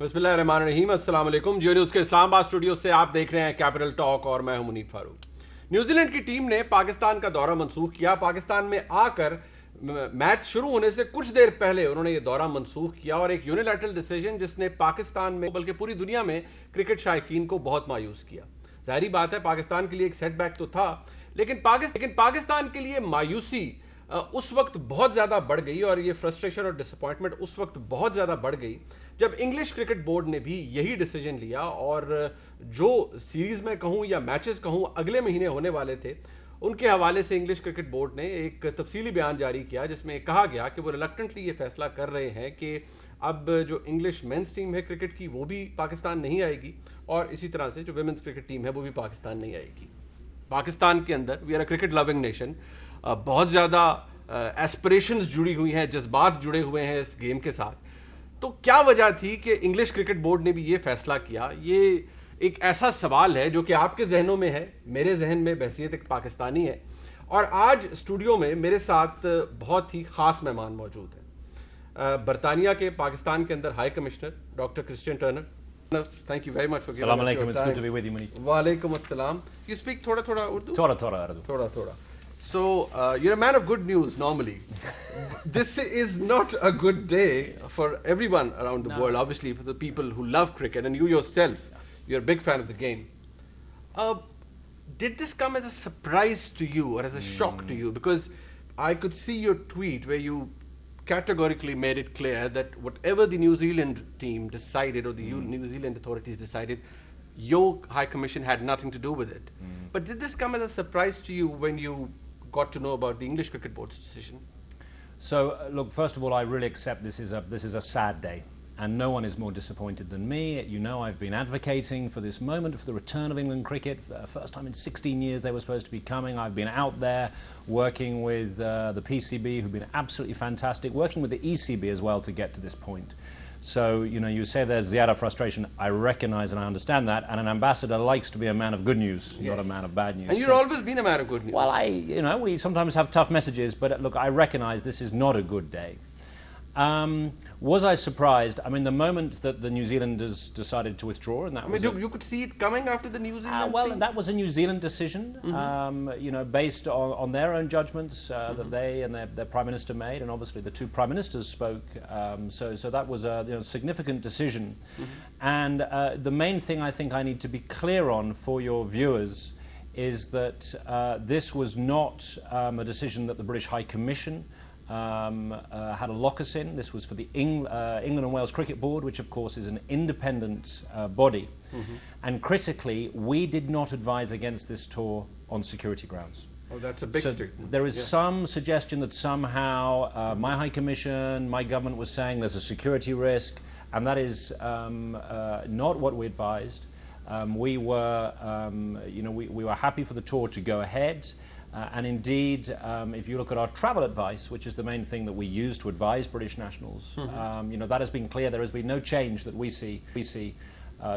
بسم اللہ الرحمن الرحیم. السلام علیکم. جیو نیوز کے اسلام آباد اسٹوڈیو سے آپ دیکھ رہے ہیں کیپٹل ٹاک اور میں ہوں منیب فاروق. نیوزی لینڈ کی ٹیم نے پاکستان کا دورہ منسوخ کیا. پاکستان میں آ کر میچ شروع ہونے سے کچھ دیر پہلے انہوں نے یہ دورہ منسوخ کیا اور ایک یونیلیٹرل ڈیسیژن جس نے پاکستان میں بلکہ پوری دنیا میں کرکٹ شائقین کو بہت مایوس کیا. ظاہری بات ہے پاکستان کے لیے ایک سیٹ بیک تو تھا, لیکن پاکستان کے لیے مایوسی اس وقت بہت زیادہ بڑھ گئی اور یہ فرسٹریشن اور ڈس اپوائنٹمنٹ اس وقت بہت زیادہ بڑھ گئی جب انگلش کرکٹ بورڈ نے بھی یہی ڈیسیجن لیا اور جو سیریز میں کہوں یا میچز کہوں اگلے مہینے ہونے والے تھے ان کے حوالے سے انگلش کرکٹ بورڈ نے ایک تفصیلی بیان جاری کیا جس میں کہا گیا کہ وہ ریلکٹنٹلی یہ فیصلہ کر رہے ہیں کہ اب جو انگلش مینس ٹیم ہے کرکٹ کی وہ بھی پاکستان نہیں آئے گی اور اسی طرح سے جو ویمنس کرکٹ ٹیم ہے وہ بھی پاکستان نہیں آئے گی. پاکستان کے اندر we are a cricket loving nation, بہت زیادہ ایسپریشنز جڑی ہوئی ہیں, جذبات جڑے ہوئے ہیں اس گیم کے ساتھ. تو کیا وجہ تھی کہ انگلش کرکٹ بورڈ نے بھی یہ فیصلہ کیا؟ یہ ایک ایسا سوال ہے جو کہ آپ کے ذہنوں میں ہے, میرے ذہن میں بحیثیت ایک پاکستانی ہے. اور آج اسٹوڈیو میں میرے ساتھ بہت ہی خاص مہمان موجود ہیں. برطانیہ کے پاکستان کے اندر high commissioner doctor Christian Turner. Thank you very much for giving us your time. Assalamu alaikum. It's good to be with you, Munib. Walaikum assalam. You speak thoda Urdu? Thoda. Thoda. So, you're a man of good news normally. This is not a good day for everyone around the world, obviously for the people who love cricket, and you yourself, you're a big fan of the game. Did this come as a surprise to you or as a shock to you? Because I could see your tweet where you categorically made it clear that whatever the New Zealand team decided or the New Zealand authorities decided, your High Commission had nothing to do with it. But did this come as a surprise to you when you got to know about the English Cricket Board's decision? So, look, first of all, I really accept this is a sad day. And no one is more disappointed than me. You know, I've been advocating for this moment, for the return of England cricket. For the first time in 16 years they were supposed to be coming. I've been out there working with the PCB, who've been absolutely fantastic, working with the ECB as well to get to this point. So, you know, you say there's ziyada frustration. I recognize and I understand that. And an ambassador likes to be a man of good news, not a man of bad news. And you've always been a man of good news. Well, we sometimes have tough messages, but look, I recognize this is not a good day. Was I surprised? I mean, the moment that the New Zealanders decided to withdraw, and that you could see it coming after the New Zealand thing? That was a New Zealand decision, you know, based on their own judgments that they and their Prime Minister made, and obviously the two Prime Ministers spoke. So that was a significant decision. And the main thing I think I need to be clear on for your viewers is that this was not a decision that the British High Commission had a locus in. This was for the England and Wales Cricket Board, which of course is an independent body. And critically, we did not advise against this tour on security grounds. Oh, that's a big statement. There is some suggestion that somehow my High Commission, my government was saying there's a security risk, and that is not what we advised. We were happy for the tour to go ahead. And indeed, if you look at our travel advice, which is the main thing that we use to advise British nationals, you know, that has been clear. There has been no change that we see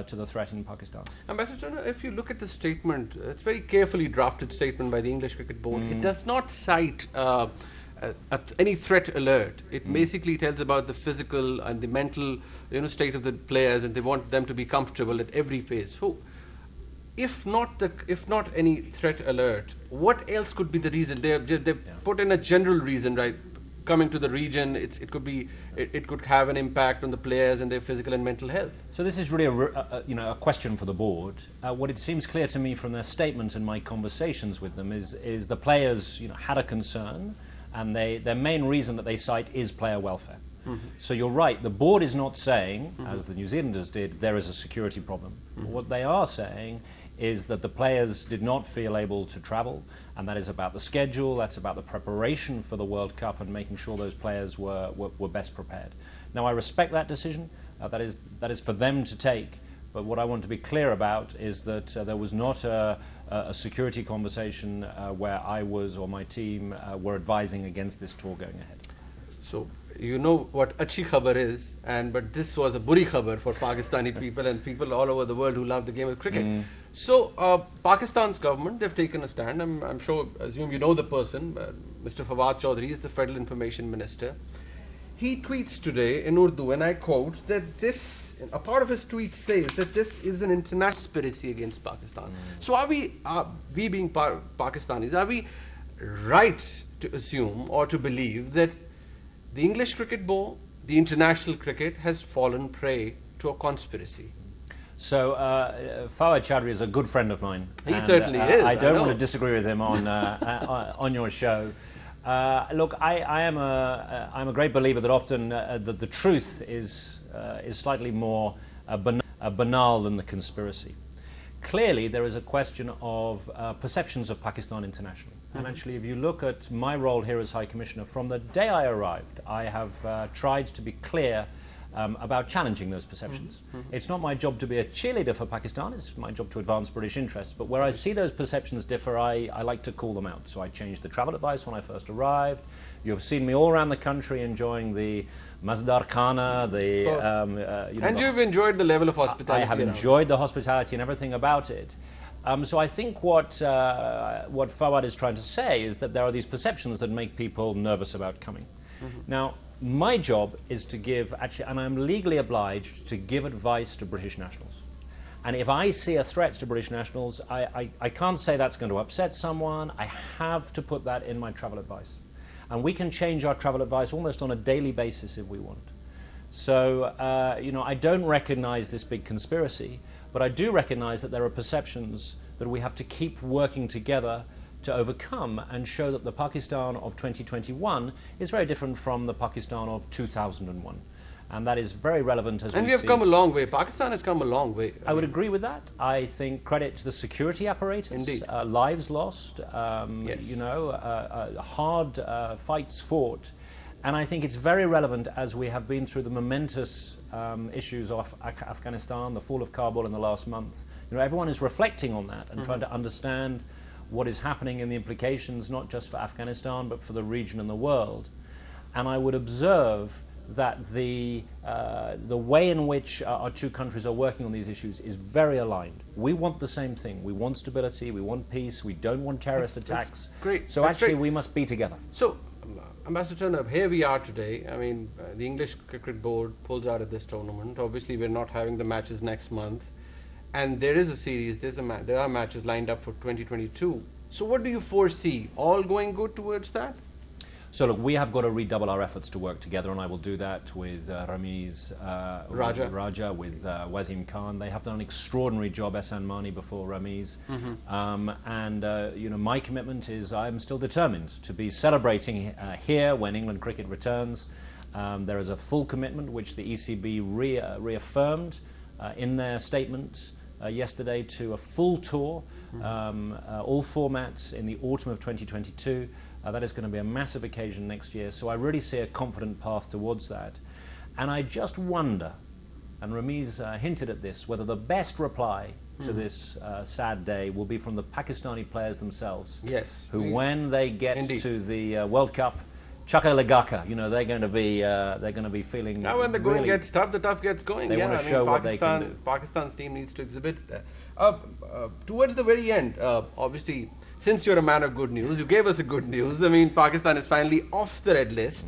to the threat in Pakistan. Ambassador, if you look at the statement, it's a very carefully drafted statement by the English Cricket Board. It does not cite any threat alert. It basically tells about the physical and the mental, you know, state of the players, and they want them to be comfortable at every phase. So, if not any threat alert, what else could be the reason? They put in a general reason, right? Coming to the region, it could have an impact on the players and their physical and mental health. So this is really a question for the board. What it seems clear to me from their statement and my conversations with them is the players, you know, had a concern, and their main reason that they cite is player welfare. So you're right, the board is not saying, as the New Zealanders did, there is a security problem. What they are saying is that the players did not feel able to travel, and that is about the schedule, that's about the preparation for the World Cup and making sure those players were best prepared. Now, I respect that decision. That is for them to take. But what I want to be clear about is that there was not a security conversation where I was or my team were advising against this tour going ahead. So, you know what achhi khabar is, but this was a buri khabar for Pakistani people and people all over the world who love the game of cricket. So, Pakistan's government, they've taken a stand. I'm sure, assume you know the person, Mr. Fawad Chaudhry is the Federal Information Minister. He tweets today in Urdu, and I quote, that this a part of his tweet says that this is an international conspiracy against Pakistan. So are we being Pakistanis, are we right to assume or to believe that the English cricket board, the international cricket, has fallen prey to a conspiracy? So Fawad Chaudhry is a good friend of mine. He certainly is. I don't want to disagree with him on your show. Look, I'm a great believer that often the truth is slightly more banal than the conspiracy. Clearly, there is a question of perceptions of Pakistan internationally. And actually, if you look at my role here as High Commissioner, from the day I arrived, I have tried to be clear about challenging those perceptions. It's not my job to be a cheerleader for Pakistan, it's my job to advance British interests, but where I see those perceptions differ, I like to call them out. So I changed the travel advice when I first arrived. You've seen me all around the country enjoying the Mazdar Khana, and you've enjoyed the level of hospitality. I have enjoyed the hospitality and everything about it. So I think what Fawad is trying to say is that there are these perceptions that make people nervous about coming. Now, my job is to give, actually, and I'm legally obliged to give advice to British nationals. And if I see a threat to British nationals, I can't say that's going to upset someone. I have to put that in my travel advice. And we can change our travel advice almost on a daily basis if we want. So, I don't recognize this big conspiracy, but I do recognize that there are perceptions that we have to keep working together to overcome and show that the Pakistan of 2021 is very different from the Pakistan of 2001. And that is very relevant as we see. And we have come a long way. Pakistan has come a long way. I would agree with that. I think credit to the security apparatus. Indeed. Lives lost, Yes. hard fights fought. And I think it's very relevant as we have been through the momentous issues of Afghanistan, the fall of Kabul in the last month. Everyone is reflecting on that and trying to understand what is happening and the implications not just for Afghanistan but for the region and the world. And I would observe that the way in which our two countries are working on these issues is very aligned. We want the same thing. We want stability, we want peace, we don't want terrorist attacks. That's great. So That's actually great. we must be together. So, Ambassador Turner, here we are today. I mean, the English Cricket Board pulls out of this tournament. Obviously, we're not having the matches next month. And there is a series, there are matches lined up for 2022. So what do you foresee? All going good towards that? So look, we have got to redouble our efforts to work together, and I will do that with Ramiz Raja, with Wasim Khan. They have done an extraordinary job, Ehsan Mani before Ramiz. My commitment is I'm still determined to be celebrating here when England cricket returns. There is a full commitment which the ECB reaffirmed in their statement yesterday to a full tour, all formats in the autumn of 2022. That is going to be a massive occasion next year. So I really see a confident path towards that. And I just wonder, and Ramiz hinted at this, whether the best reply to this sad day will be from the Pakistani players themselves. Yes. Who, when they get Indeed. to the World Cup, Chaka Lagaka, they're going to be feeling. Now, when the going gets tough, the tough gets going. They want to show what they can do. Pakistan's team needs to exhibit that. Towards the very end, obviously, since you're a man of good news, you gave us a good news. I mean, Pakistan is finally off the red list.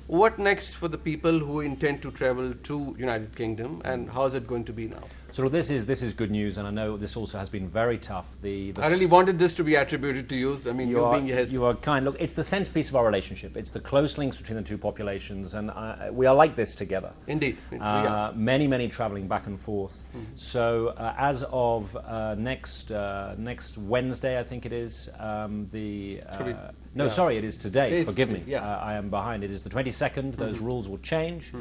What next for the people who intend to travel to United Kingdom, and how is it going to be now? So this is good news, and I know this also has been very tough. I really wanted this to be attributed to you. I mean, you being your you are kind. Look, it's the centerpiece of our relationship. It's the close links between the two populations, and we are like this together. Indeed. Many travelling back and forth. So as of next Wednesday, I think it is. It is today. Forgive me. Yeah. I am behind. It is the 22nd. Those rules will change,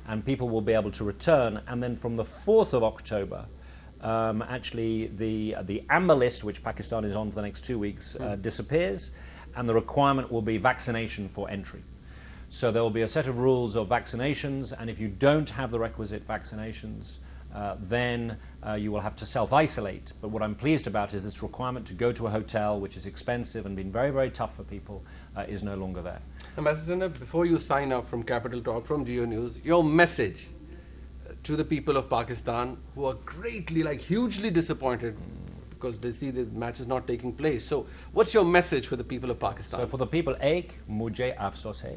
and people will be able to return. And then from the 4th of October, actually the amber list, which Pakistan is on for the next 2 weeks, disappears, and the requirement will be vaccination for entry. So there will be a set of rules of vaccinations, and if you don't have the requisite vaccinations, then you will have to self-isolate. But what I'm pleased about is this requirement to go to a hotel, which is expensive and been very, very tough for people, is no longer there. Ambassador, before you sign up from Capital Talk, from Geo News, your message to the people of Pakistan who are hugely disappointed because they see the match is not taking place. So what's your message for the people of Pakistan? So for the people, ek mujhe afsos hai.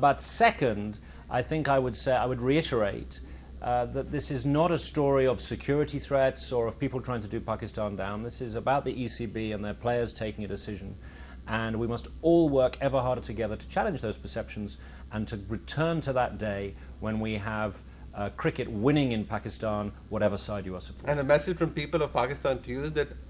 But second, I think I would reiterate that this is not a story of security threats or of people trying to do Pakistan down. This is about the ECB and their players taking a decision. And we must all work ever harder together to challenge those perceptions and to return to that day when we have cricket winning in Pakistan, whatever side you are supporting. And the message from people of Pakistan to you is that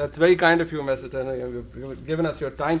That's very kind of you, Mr. Turner. You've given us your time.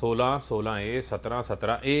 16A 17A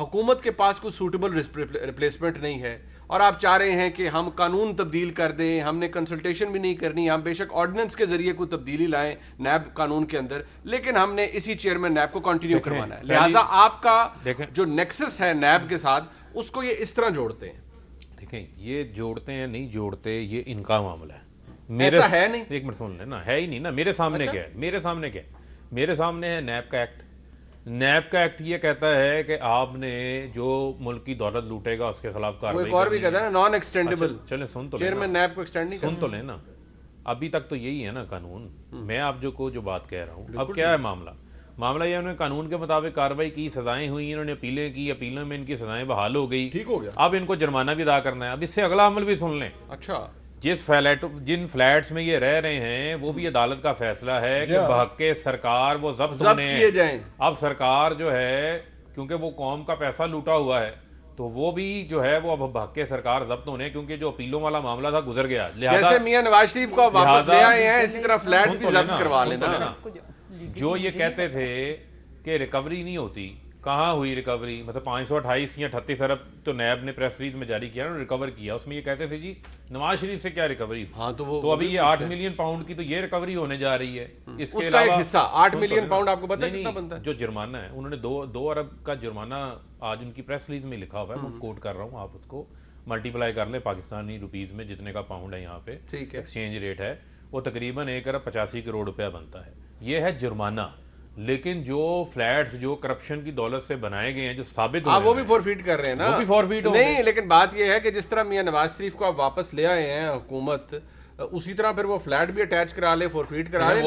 حکومت کے پاس کوئی suitable replacement نہیں ہے اور آپ چاہ رہے ہیں کہ ہم قانون تبدیل کر دیں, ہم نے کنسلٹیشن بھی نہیں کرنی, ہم بے شک آرڈیننس کے ذریعے کوئی تبدیلی لائیں نیب قانون کے اندر, لیکن ہم نے اسی چیئرمین نیب کو کنٹینیو کروانا ہے. لہٰذا آپ کا جو نیکسس ہے نیب کے ساتھ اس کو یہ اس طرح جوڑتے ہیں. دیکھیں یہ جوڑتے ہیں نہیں جوڑتے, یہ ان کا معاملہ ہے. ایسا ہے نہیں, ایک منٹ سن لیں نا, ہے ہی نہیں نا. میرے سامنے کیا ہے, میرے سامنے ہے نیب کا ایکٹ. نیب کا ایکٹ یہ کہتا ہے کہ آپ نے جو ملک کی دولت لوٹے گا اس کے خلاف کارروائی. ایک اور بھی کہتا ہے نا نان ایکسٹینڈیبل. چلیں سن تو چیئرمین نیب کو ایکسٹینڈ نہیں سن تو لینا. ابھی تک تو یہی ہے نا قانون. میں آپ جو بات کہہ رہا ہوں, اب کیا ہے معاملہ یہ, انہوں نے قانون کے مطابق کارروائی کی, سزائیں ہوئی, انہوں نے اپیلیں کی, اپیلوں میں ان کی سزائیں بحال ہو گئی, ٹھیک ہو گیا. اب ان کو جرمانہ بھی ادا کرنا ہے. اب اس سے اگلا عمل بھی سن لیں. اچھا, جن فلیٹس میں یہ رہ رہے ہیں وہ بھی عدالت کا فیصلہ ہے کہ بحق سرکار وہ ضبط کیے جائیں. اب سرکار جو ہے کیونکہ وہ قوم کا پیسہ لوٹا ہوا ہے تو وہ بھی جو ہے وہ اب بحق سرکار ضبط ہونے, کیونکہ جو اپیلوں والا معاملہ تھا گزر گیا. جیسے میاں نواز شریف کو واپس لے آئے ہیں اسی طرح فلیٹس بھی ضبط کروا لینا. جو یہ کہتے تھے کہ ریکوری نہیں ہوتی, کہاں ہوئی ریکوری؟ مطلب 528 یا 38 ارب تو نیب نے پریس ریلیز میں جاری کیا نا, ریکور کیا. اس میں یہ کہتے تھے جی نواز شریف سے کیا ریکوری, ہاں تو ابھی یہ 8 ملین پاؤنڈ کی تو یہ ریکوری ہونے جا رہی ہے. اس کا ایک حصہ 8 ملین پاؤنڈ آپ کو پتہ ہے کتنا بنتا ہے؟ جو جرمانہ ہے انہوں نے 2 ارب کا جرمانہ آج ان کی پریس ریلیز میں لکھا ہوا ہے, میں کوٹ کر رہا ہوں, آپ اس کو ملٹیپلائی کر لیں پاکستانی روپیز میں جتنے کا پاؤنڈ ہے یہاں پہ ایکسچینج ریٹ ہے, وہ تقریباً 1 ارب 85 کروڑ روپیہ بنتا ہے. یہ ہے جرمانہ. لیکن جو فلیٹس جو کرپشن کی دولت سے بنائے گئے ہیں جو ثابت ہوئے ہیں وہ بھی فورفیٹ کر رہے ہیں نا, وہ بھی فورفیٹ ہو نہیں. لیکن بات یہ ہے کہ جس طرح میاں نواز شریف کو آپ واپس لے آئے ہیں حکومت, اسی طرح پھر وہ فلیٹ بھی اٹیچ کرا لے, فورفیٹ کرا لے.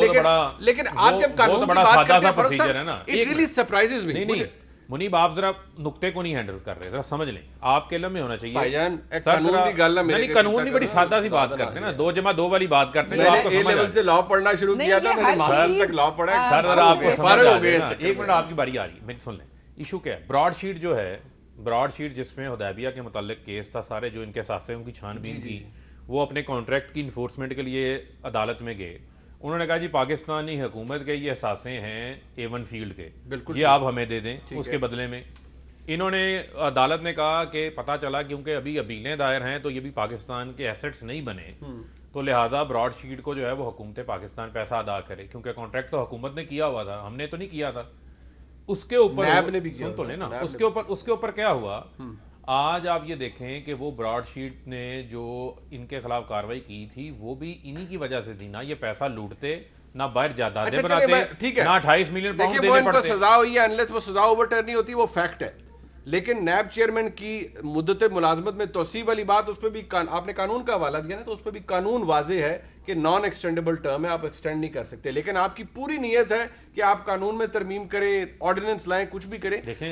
لیکن آپ جب قانون کی بات کرتے ہیں فاروق صاحب, اٹ ریلی سرپرائزز می. نہیں منیب, آپ ذرا نقطے کو نہیں ہینڈل کر رہے, ذرا سمجھ لیں. آپ کے علم میں ہونا چاہیے بھائی جان, قانون دی گل نہ میرے قانون نہیں, بڑی سادہ سی بات کرتے ہیں نا, 2+2 والی بات کرتے ہیں. میں نے اے لیول سے لاء پڑھنا شروع کیا تھا, میں نے ماسٹرز تک لاء پڑھا ہے. سر ذرا آپ کو فرق ہو گیا. ایک منٹ آپ کی باری آ رہی ہے, میری سن لیں. ایشو کیا ہے, براڈ شیٹ جو ہے, براڈ شیٹ جس میں حدیبیہ کے متعلق کیس تھا, سارے جو ان کے اثاثے ان کی چھان بین کی, وہ اپنے کانٹریکٹ کی انفورسمنٹ کے لیے عدالت میں گئے. انہوں نے کہا جی پاکستانی حکومت کے یہ اثاثے ہیں A1 فیلڈ کے, یہ آپ ہمیں دے دیں. اس کے بدلے میں انہوں نے عدالت نے کہا کہ پتہ چلا کیونکہ ابھی اپیلیں دائر ہیں تو یہ بھی پاکستان کے ایسٹس نہیں بنے, تو لہٰذا براڈ شیٹ کو جو ہے وہ حکومت پاکستان پیسہ ادا کرے, کیونکہ کانٹریکٹ تو حکومت نے کیا ہوا تھا, ہم نے تو نہیں کیا تھا. اس کے اوپر سن تو لینا, اس کے اوپر کیا ہوا. آج آپ یہ دیکھیں کہ وہ براڈ شیٹ نے جو ان کے خلاف کارروائی کی تھی وہ بھی انہی کی وجہ سے تھی. نہ یہ پیسہ لوٹتے, نہ باہر جائیدادیں بناتے, نہ 28 ملین پاؤنڈ دینے پڑتے. وہ سزا ہوئی ہے, انلیس وہ سزا اوور ٹرن نہیں ہوتی, وہ فیکٹ ہے. لیکن نیب چیئرمین کی مدت ملازمت میں توسیع والی بات, اس پہ بھی آپ نے قانون کا حوالہ دیا نا, تو اس پہ بھی قانون واضح ہے کہ نان ایکسٹینڈیبل ٹرم ہے, آپ ایکسٹینڈ نہیں کر سکتے. لیکن آپ کی پوری نیت ہے کہ آپ قانون میں ترمیم کریں, آرڈیننس لائیں, کچھ بھی کریں. دیکھیں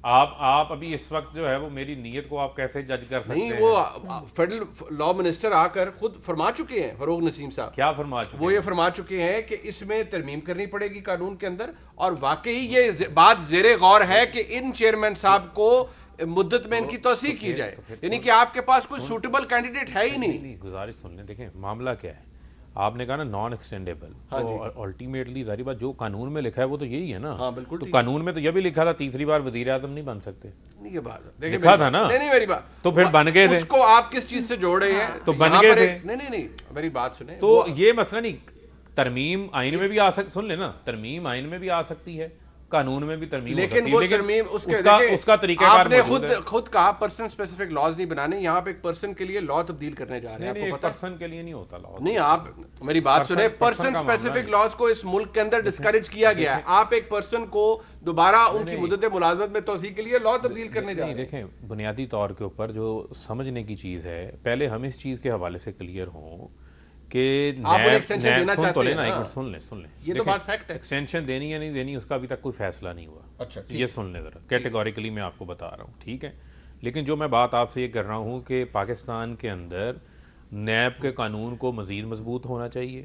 آپ ابھی اس وقت جو ہے وہ میری نیت کو آپ کیسے جج کر سکتے ہیں؟ نہیں, وہ فیڈرل لا منسٹر آ کر خود فرما چکے ہیں, فروغ نسیم صاحب. کیا فرما چکے ہیں؟ وہ یہ فرما چکے ہیں کہ اس میں ترمیم کرنی پڑے گی قانون کے اندر, اور واقعی یہ بات زیر غور ہے کہ ان چیئرمین صاحب کو مدت میں ان کی توسیع کی جائے, یعنی کہ آپ کے پاس کوئی سوٹیبل کینڈیڈیٹ ہے ہی نہیں. گزارش سن لیں. دیکھیں معاملہ کیا ہے, آپ نے کہا نا نان ایکسٹینڈیبل, تو الٹیمیٹلی ظاہری بات جو قانون میں لکھا ہے وہ تو یہی ہے نا. ہاں بالکل, تو قانون میں تو یہ بھی لکھا تھا تیسری بار وزیر اعظم نہیں بن سکتے, یہ بات لکھا تھا نا. نہیں میری بات, تو پھر بن گئے تھے. اس کو آپ کس چیز سے جوڑ رہے ہیں؟ تو بن گئے تھے. نہیں میری بات سنیں. تو یہ مسئلہ نہیں, ترمیم آئین میں بھی آ سکتی, سن لیں نا, ترمیم آئین میں بھی آ سکتی ہے, قانون میں بھی ترمیم ہو سکتی ہے, لیکن اس کا طریقہ کار موجود ہے. خود کہا پرسن اسپیسیفک لاز نہیں بنانے, یہاں پہ ایک پرسن کے لیے لا تبدیل کرنے جا رہے ہیں. نہیں, پرسن کے لیے نہیں ہوتا لا. نہیں, آپ میری بات سنیں, پرسن اسپیسیفک لاز کو اس ملک کے اندر ڈسکریج کیا گیا ہے. آپ ایک پرسن کو دوبارہ ان کی مدت ملازمت میں توسیع کے لیے لا تبدیل کرنے جا رہے ہیں. دیکھیں بنیادی طور کے اوپر جو سمجھنے کی چیز ہے, پہلے ہم اس چیز کے حوالے سے کلیئر ہوں کہ ایکسٹینشن یہ تو بات فیکٹ ہے. ایکسٹینشن دینی یا نہیں دینی اس کا ابھی تک کوئی فیصلہ نہیں ہوا. اچھا یہ سن لیں ذرا, کیٹیگوریکلی میں آپ کو بتا رہا ہوں, ٹھیک ہے. لیکن جو میں بات آپ سے یہ کر رہا ہوں کہ پاکستان کے اندر نیب کے قانون کو مزید مضبوط ہونا چاہیے,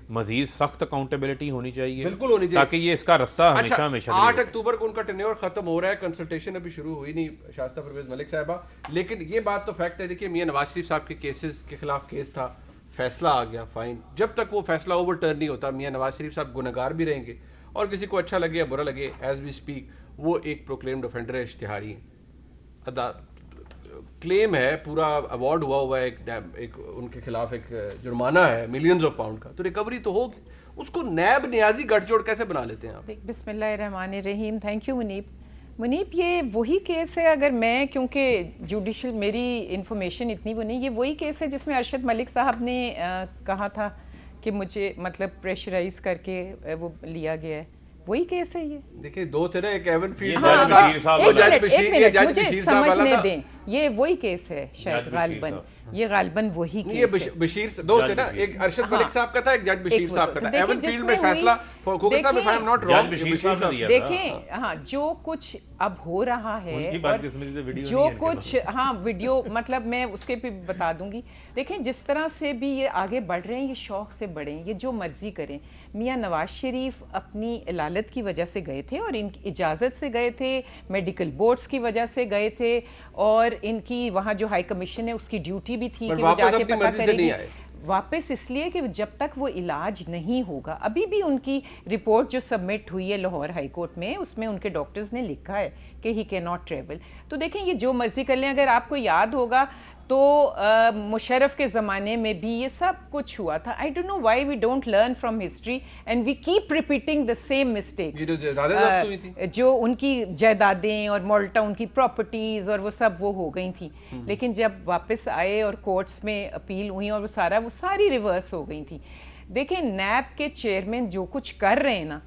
مزید سخت اکاؤنٹیبلٹی ہونی چاہیے, بالکل ہونی چاہیے, تاکہ یہ اس کا رستہ ہمیشہ 8 اکتوبر کو ان کا ٹینیور ختم ہو رہا ہے, کنسلٹیشن ابھی شروع ہوئی نہیں شائستہ پرویز ملک صاحبہ. لیکن یہ بات تو فیکٹ ہے. دیکھیے میاں نواز شریف صاحب کے کیسز کے خلاف کیس تھا, فیصلہ آ گیا, فائن. جب تک وہ فیصلہ اوور ٹرن نہیں ہوتا, میاں نواز شریف صاحب گنہگار بھی رہیں گے, اور کسی کو اچھا لگے یا برا لگے, ایز وی اسپیک وہ ایک پروکلیمڈ آفینڈر ہے, اشتہاری کلیم ہے, پورا ایوارڈ ہوا ہے, ایک ان کے خلاف ایک جرمانہ ہے ملینز آف پاؤنڈ کا, تو ریکوری تو ہوگی. اس کو نیب نیازی گٹھ جوڑ کیسے بنا لیتے ہیں آپ؟ بسم اللہ الرحمن الرحیم. تھینک یو منیب, یہ وہی کیس ہے, اگر میں کیونکہ جوڈیشل میری انفارمیشن اتنی وہ نہیں, یہ وہی کیس ہے جس میں ارشد ملک صاحب نے کہا تھا کہ مجھے مطلب پریشرائز کر کے وہ لیا گیا ہے, وہی کیس ہے یہ. دیکھیے دو تھے نا, ایک ایون فیلڈ مجھے سمجھنے دیں, یہ وہی کیس ہے شاید غالباً, یہ غالباً وہی کیس ہے. بشیر دو تھے نا, ایک ارشد ملک صاحب کا تھا, ایک جج بشیر صاحب کا تھا. ایون فیلڈ میں فیصلہ کھوکھر صاحب if I am not wrong Bashir صاحب. دیکھیں ہاں جو کچھ اب ہو رہا ہے, جو کچھ ہاں ویڈیو مطلب میں اس کے بھی بتا دوں گی. دیکھیں جس طرح سے بھی یہ آگے بڑھ رہے ہیں, یہ شوق سے بڑھیں, یہ جو مرضی کریں. میاں نواز شریف اپنی علالت کی وجہ سے گئے تھے, اور ان کی اجازت سے گئے تھے, میڈیکل بورڈز کی وجہ سے گئے تھے, اور ان کی وہاں جو ہائی کمیشن ہے اس کی ڈیوٹی بھی تھی کہ وہ جا کے پتہ کریں گے. واپس اس لیے کہ جب تک وہ علاج نہیں ہوگا, ابھی بھی ان کی رپورٹ جو سبمٹ ہوئی ہے لاہور ہائی کورٹ میں, اس میں ان کے ڈاکٹرز نے لکھا ہے کہ ہی کین ناٹ ٹریول. تو دیکھیں یہ جو مرضی کر لیں. اگر آپ کو یاد ہوگا تو مشرف کے زمانے میں بھی یہ سب کچھ ہوا تھا. I don't know why we don't learn from history and we keep repeating the same mistakes. جو ان کی جائیدادیں اور مالٹا ان کی پراپرٹیز اور وہ سب وہ ہو گئی تھیں, لیکن جب واپس آئے اور کورٹس میں اپیل ہوئی اور وہ ساری ریورس ہو گئی تھیں. دیکھیں نیب کے چیئرمین جو کچھ کر رہے ہیں نا,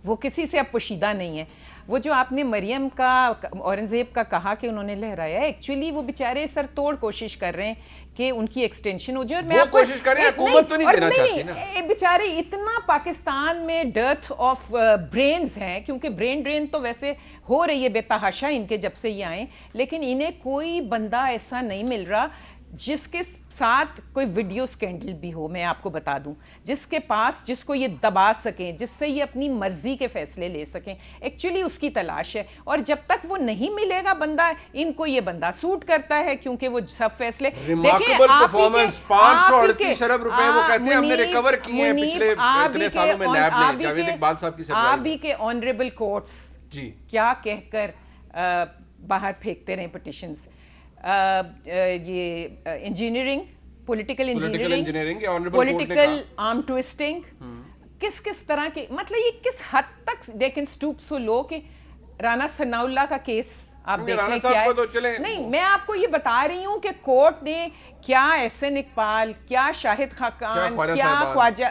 وہ کسی سے اب پوشیدہ نہیں ہے. وہ جو آپ نے مریم کا اورنگزیب کا کہا کہ انہوں نے لہرایا, ایکچولی وہ بیچارے سر توڑ کوشش کر رہے ہیں کہ ان کی ایکسٹینشن ہو جائے. اور میں کوشش کر رہے ہیں, حکومت تو نہیں دینا چاہتی نا. بیچارے اتنا پاکستان میں ڈرتھ آف برینز ہیں, کیونکہ برین ڈرین تو ویسے ہو رہی ہے بے تحاشا ان کے جب سے یہ آئیں, لیکن انہیں کوئی بندہ ایسا نہیں مل رہا جس کے ساتھ کوئی ویڈیو سکینڈل بھی ہو. میں آپ کو بتا دوں, جس کے پاس جس کو یہ دبا سکیں, جس سے یہ اپنی مرضی کے فیصلے لے سکیں, ایکچولی اس کی تلاش ہے. اور جب تک وہ نہیں ملے گا بندہ, ان کو یہ بندہ سوٹ کرتا ہے کیونکہ وہ سب فیصلے. ریمارکیبل پرفارمنس, 538 ارب روپے وہ کہتے ہیں ہم نے ریکور کیے ہیں پچھلے اتنے سالوں میں نیب نے. جاوید اقبال صاحب کی سرپرائز, آپ بھی کے آنریبل کورٹس جی کیا کہہ کر باہر پھینکتے رہے پٹیشنز. یہ انجینئرنگ, پولیٹیکل انجینئرنگ, پولیٹیکل آرم ٹویسٹنگ, کس طرح کے مطلب یہ کس حد تک دے کین اسٹوپ سو لو کہ رانا ثناء اللہ کا کیس آپ دیکھ لیں کیا ہے. نہیں, میں آپ کو یہ بتا رہی ہوں کہ کورٹ نے کیا احسن اقبال, کیا شاہد خاقان, کیا خواجہ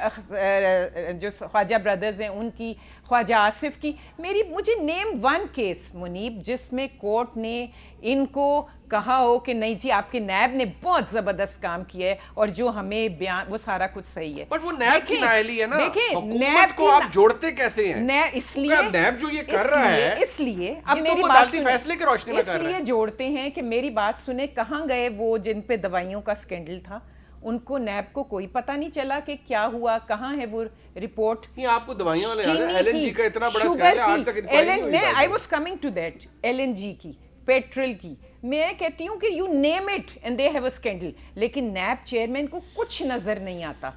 جو خواجہ بردرز ہیں ان کی, خواجہ آصف کی, مجھے نیم ون کیس منیب جس میں کورٹ نے ان کو کہا ہو کہ نہیں جی آپ کے نیب نے بہت زبردست کام کیا ہے اور جو ہمیں بیان وہ سارا کچھ صحیح ہے. بٹ وہ نیب کی نااہلی ہے نا, حکومت کو آپ جوڑتے کیسے ہیں؟ اس لیے نیب جو یہ کر رہا ہے, اس لیے اب میری بات فیصلے کی روشنی میں کر رہا ہے, اس لیے جوڑتے ہیں کہ میری بات سنیں. کہاں گئے وہ جن پہ دوائیوں کا سکینڈل تھا, ان کو نیب کو کوئی پتہ نہیں چلا کہ کیا ہوا, کہاں ہے وہ رپورٹ. یہ آپ کو دوائیوں والے ایل این جی کا اتنا بڑا سکینڈل ہے, آج تک انکوائری نہیں ہوئی. میں I was coming to that, L N G کی, پیٹرول کی, میں کہتی ہوں کہ you name it and they have a scandal, لیکن نیب چیئرمین کو کچھ نظر نہیں آتا.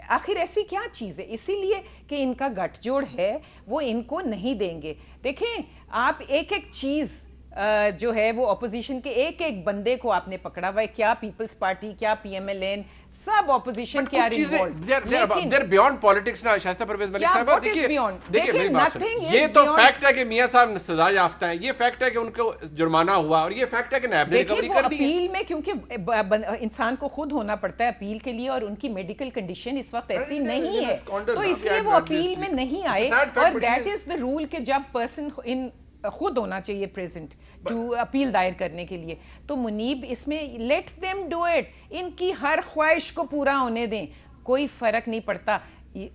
آخر ایسی کیا چیز ہے؟ اسی لیے کہ ان کا گٹھ جوڑ ہے, وہ ان کو نہیں دیں گے. دیکھیں آپ ایک ایک چیز جو ہے وہ اپوزیشن کے ایک ایک بندے کو آپ نے پکڑا ہوا ہے, کیا پیپلز پارٹی, کیا پی ایم ایل این, سب اپوزیشن کے are involved. they're beyond politics نا شائستہ پرویز ملک صاحب. دیکھیے میری بات سنیں, یہ تو فیکٹ ہے کہ میاں صاحب سزا یافتہ ہیں, یہ فیکٹ ہے کہ ان کو جرمانہ ہوا, اور یہ فیکٹ ہے کہ نیب نے ریکوری کر دی. اپیل میں کیونکہ انسان کو خود ہونا پڑتا ہے اپیل کے لیے, اور ان کی میڈیکل کنڈیشن اس وقت ایسی نہیں ہے, تو اس لیے وہ اپیل میں نہیں آئے. اور دیٹ از دا رول کہ جب پرسن ان خود ہونا چاہیے پریزنٹ ٹو اپیل دائر کرنے کے لیے. تو منیب اس میں لیٹ دیم ڈو اٹ, ان کی ہر خواہش کو پورا ہونے دیں, کوئی فرق نہیں پڑتا.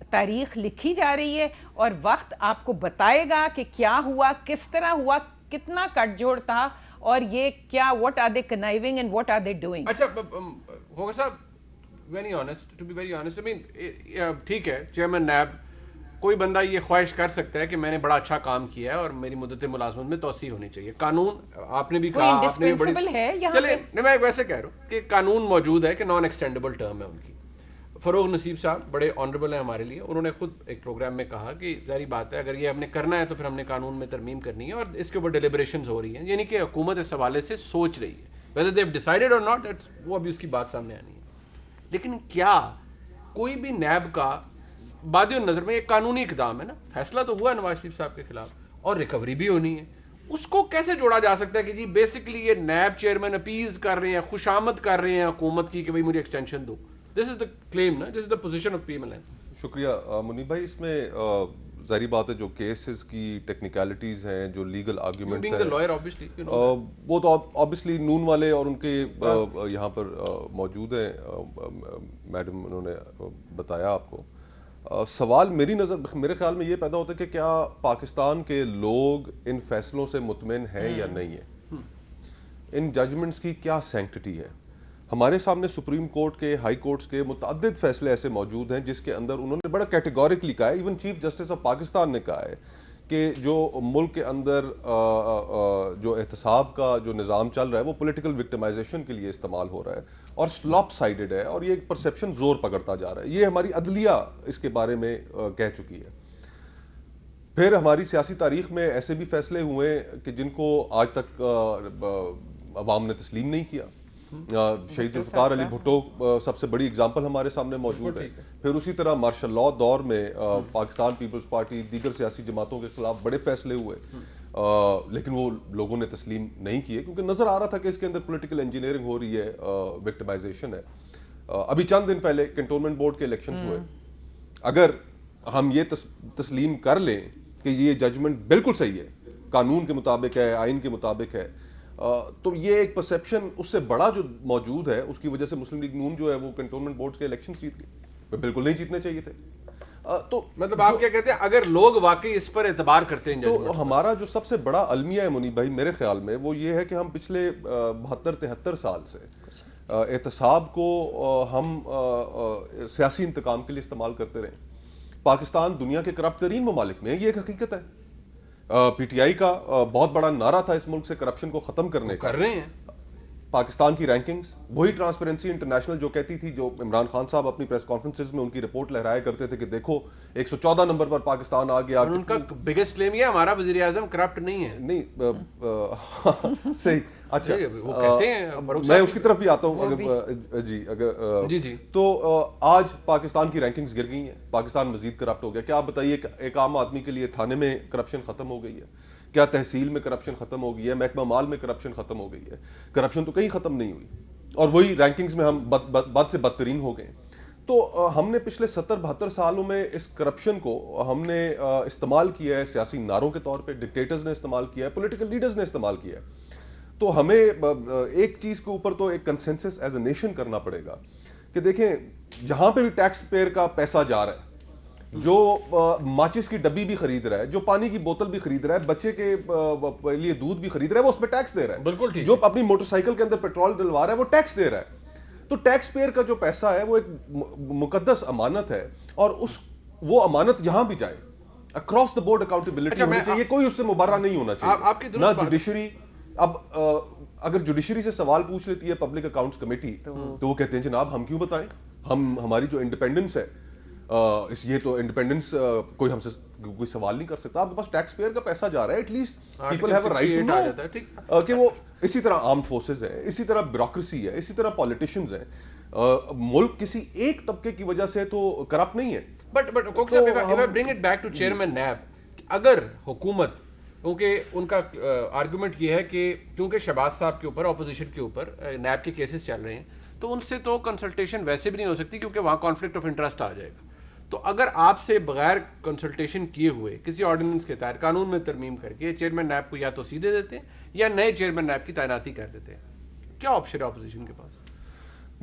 تاریخ لکھی جا رہی ہے اور وقت آپ کو بتائے گا کہ کیا ہوا, کس طرح ہوا, کتنا کٹ جوڑ تھا, اور یہ کیا what are they conniving and what are they doing. اچھا ہوگا صاحب, very honest, to be very honest, I mean ٹھیک ہے چیئرمین نیب, کوئی بندہ یہ خواہش کر سکتا ہے کہ میں نے بڑا اچھا کام کیا ہے اور میری مدت ملازمت میں توسیع ہونی چاہیے. قانون آپ نے بھی کہا, آپ نے بھی بڑی, چلے میں ویسے کہہ رہا ہوں کہ قانون موجود ہے کہ نان ایکسٹینڈیبل ٹرم ہے ان کی. فروغ نصیب صاحب بڑے آنریبل ہیں ہمارے لیے, انہوں نے خود ایک پروگرام میں کہا کہ ظاہری بات ہے اگر یہ ہم نے کرنا ہے تو پھر ہم نے قانون میں ترمیم کرنی ہے, اور اس کے اوپر ڈیلیبریشنز ہو رہی ہیں, یعنی کہ حکومت اس حوالے سے سوچ رہی ہے, whether they have decided or not, وہ ابھی اس کی بات سامنے آنی ہے. لیکن کیا کوئی بھی نیب کا بادی النظر میں ایک قانونی اقدام ہے نا, فیصلہ تو ہوا ہے نواز شریف صاحب کے خلاف اور ریکوری بھی ہونی ہے, اس کو کیسے جوڑا جا سکتا ہے کہ جی بیسکلی یہ نیب چیئرمین اپیز کر رہے ہیں, خوشامد کر رہے ہیں حکومت کی کہ بھائی مجھے extension do. This is the claim نا, this is the position of P M L N. شکریہ منیب بھائی. اس میں ظاہری بات ہے جو کیسز کی ٹیکنیکلٹیز ہیں, جو لیگل آرگیومنٹس ہیں, وہ تو آبویسلی نون والے اور ان کے یہاں پر موجود ہیں, میڈم انہوں نے بتایا آپ کو. سوال میرے خیال میں یہ پیدا ہوتا ہے کہ کیا پاکستان کے لوگ ان فیصلوں سے مطمئن ہیں یا نہیں ہیں, ان ججمنٹس کی کیا سینکٹٹی ہے. ہمارے سامنے سپریم کورٹ کے, ہائی کورٹس کے متعدد فیصلے ایسے موجود ہیں جس کے اندر انہوں نے بڑا کیٹیگورکلی کہا ہے, even chief justice of Pakistan نے کہا ہے کہ جو ملک کے اندر جو احتساب کا جو نظام چل رہا ہے وہ پولیٹیکل وکٹمائزیشن کے لیے استعمال ہو رہا ہے اور سلاپ سائیڈڈ ہے, اور یہ ایک پرسیپشن زور پکڑتا جا رہا ہے. یہ ہماری عدلیہ اس کے بارے میں کہہ چکی ہے. پھر ہماری سیاسی تاریخ میں ایسے بھی فیصلے ہوئے کہ جن کو آج تک عوام نے تسلیم نہیں کیا. شہید ذوالفقار علی بھٹو سب سے بڑی اگزامپل ہمارے سامنے موجود ہے. پھر اسی طرح مارشل لاء دور میں پاکستان پیپلز پارٹی, دیگر سیاسی جماعتوں کے خلاف بڑے فیصلے ہوئے, لیکن وہ لوگوں نے تسلیم نہیں کیے کیونکہ نظر آ رہا تھا کہ اس کے اندر پولیٹیکل انجینئرنگ ہو رہی ہے, وکٹمائزیشن ہے. ابھی چند دن پہلے کنٹونمنٹ بورڈ کے الیکشنز ہوئے. اگر ہم یہ تسلیم کر لیں کہ یہ ججمنٹ بالکل صحیح ہے, قانون کے مطابق ہے, آئین کے مطابق ہے, تو یہ ایک پرسیپشن اس سے بڑا جو موجود ہے, اس کی وجہ سے مسلم لیگ نون جو ہے وہ کنٹونمنٹ بورڈ کے الیکشن جیت گئی. بالکل نہیں جیتنے چاہیے تھے. تو مطلب آپ کیا کہتے ہیں اگر لوگ واقعی اس پر اعتبار کرتے ہیں, تو ہمارا جو سب سے بڑا المیہ ہے منیب بھائی میرے خیال میں وہ یہ ہے کہ ہم پچھلے 72-73 سال سے احتساب کو ہم سیاسی انتقام کے لیے استعمال کرتے رہے. پاکستان دنیا کے کرپٹ ترین ممالک میں ہے, یہ ایک حقیقت ہے. پی ٹی آئی کا بہت بڑا نعرہ تھا اس ملک سے کرپشن کو ختم کرنے کا. کر رہے ہیں. پاکستان کی رینکنگز وہی ٹرانسپیرنسی انٹرنیشنل جو کہتی تھی, جو عمران خان صاحب اپنی پریس کانفرنسز میں ان کی رپورٹ لہرایا کرتے تھے کہ دیکھو 114 نمبر پر پاکستان آ گیا. ان کا بگیسٹ کلیم یہ ہمارا وزیر اعظم کرپٹ نہیں ہے. نہیں صحیح, اچھا وہ کہتے ہیں, میں اس کی طرف بھی آتا ہوں. جی تو آج پاکستان کی رینکنگز گر گئی ہیں, پاکستان مزید کرپٹ ہو گیا. کیا آپ بتائیے ایک عام آدمی کے لیے تھانے میں کرپشن ختم ہو گئی ہے, کیا تحصیل میں کرپشن ختم ہو گئی ہے, محکمہ مال میں کرپشن ختم ہو گئی ہے؟ کرپشن تو کہیں ختم نہیں ہوئی, اور وہی رینکنگز میں ہم بد سے بدترین ہو گئے. تو ہم نے پچھلے 70-72 سالوں میں اس کرپشن کو ہم نے استعمال کیا ہے سیاسی نعروں کے طور پہ, ڈکٹیٹرز نے استعمال کیا ہے, پولیٹیکل لیڈرز نے استعمال کیا ہے. تو ہمیں ایک چیز کے اوپر تو ایک کنسنسس ایز اے نیشن کرنا پڑے گا کہ دیکھیں جہاں پہ بھی ٹیکس پیئر کا پیسہ جا رہا ہے, جو ماچس کی ڈبی بھی خرید رہا ہے, جو پانی کی بوتل بھی خرید رہا ہے, بچے کے لیے دودھ بھی خرید رہا ہے, وہ اس پہ ٹیکس دے رہا ہے. بالکل ٹھیک. جو اپنی موٹر سائیکل کے اندر پیٹرول ڈلوا رہا ہے وہ ٹیکس دے رہا ہے. تو ٹیکس پیئر کا جو پیسہ ہے وہ ایک مقدس امانت ہے, اور وہ امانت جہاں بھی جائے اکراس دا بورڈ اکاؤنٹیبلٹی ہونی چاہیے, کوئی اس سے مبرہ نہیں ہونا چاہیے. نہ جوڈیشری, اب اگر جوڈیشری سے سوال پوچھ لیتی ہے پبلک اکاؤنٹس کمیٹی تو وہ کہتے ہیں جناب ہم کیوں بتائیں, ہماری جو انڈیپینڈنس ہے, یہ تو انڈیپینڈنس کوئی ہم سے کوئی سوال نہیں کر سکتا. آپ کے پاس ٹیکس پیئر کا پیسہ جا رہا ہے, at least people have a right to know کہ وہ اسی طرح آرمڈ فورسز ہیں, اسی طرح بیوروکریسی ہے, اسی طرح پالیٹیشینز ہیں. ملک کسی ایک طبقے کی وجہ سے تو کرپٹ نہیں ہے. بٹ کوک صاحب if I bring it back to chairman NAB, اگر حکومت, کیونکہ ان کا آرگومنٹ یہ ہے کہ کیونکہ شہباز صاحب کے اوپر, اپوزیشن کے اوپر نیب کے کیسز چل رہے ہیں, تو ان سے تو کنسلٹیشن ویسے بھی نہیں ہو سکتی کیونکہ وہاں کانفلکٹ آف انٹرسٹ آ جائے گا. تو اگر آپ سے بغیر کنسلٹیشن کیے ہوئے کسی آرڈیننس کے تحت قانون میں ترمیم کر کے چیئرمین نیب کو یا تو سیدھے دیتے ہیں یا نئے چیئرمین نیب کی تعیناتی کر دیتے ہیں, کیا آپشن ہے اپوزیشن کے پاس؟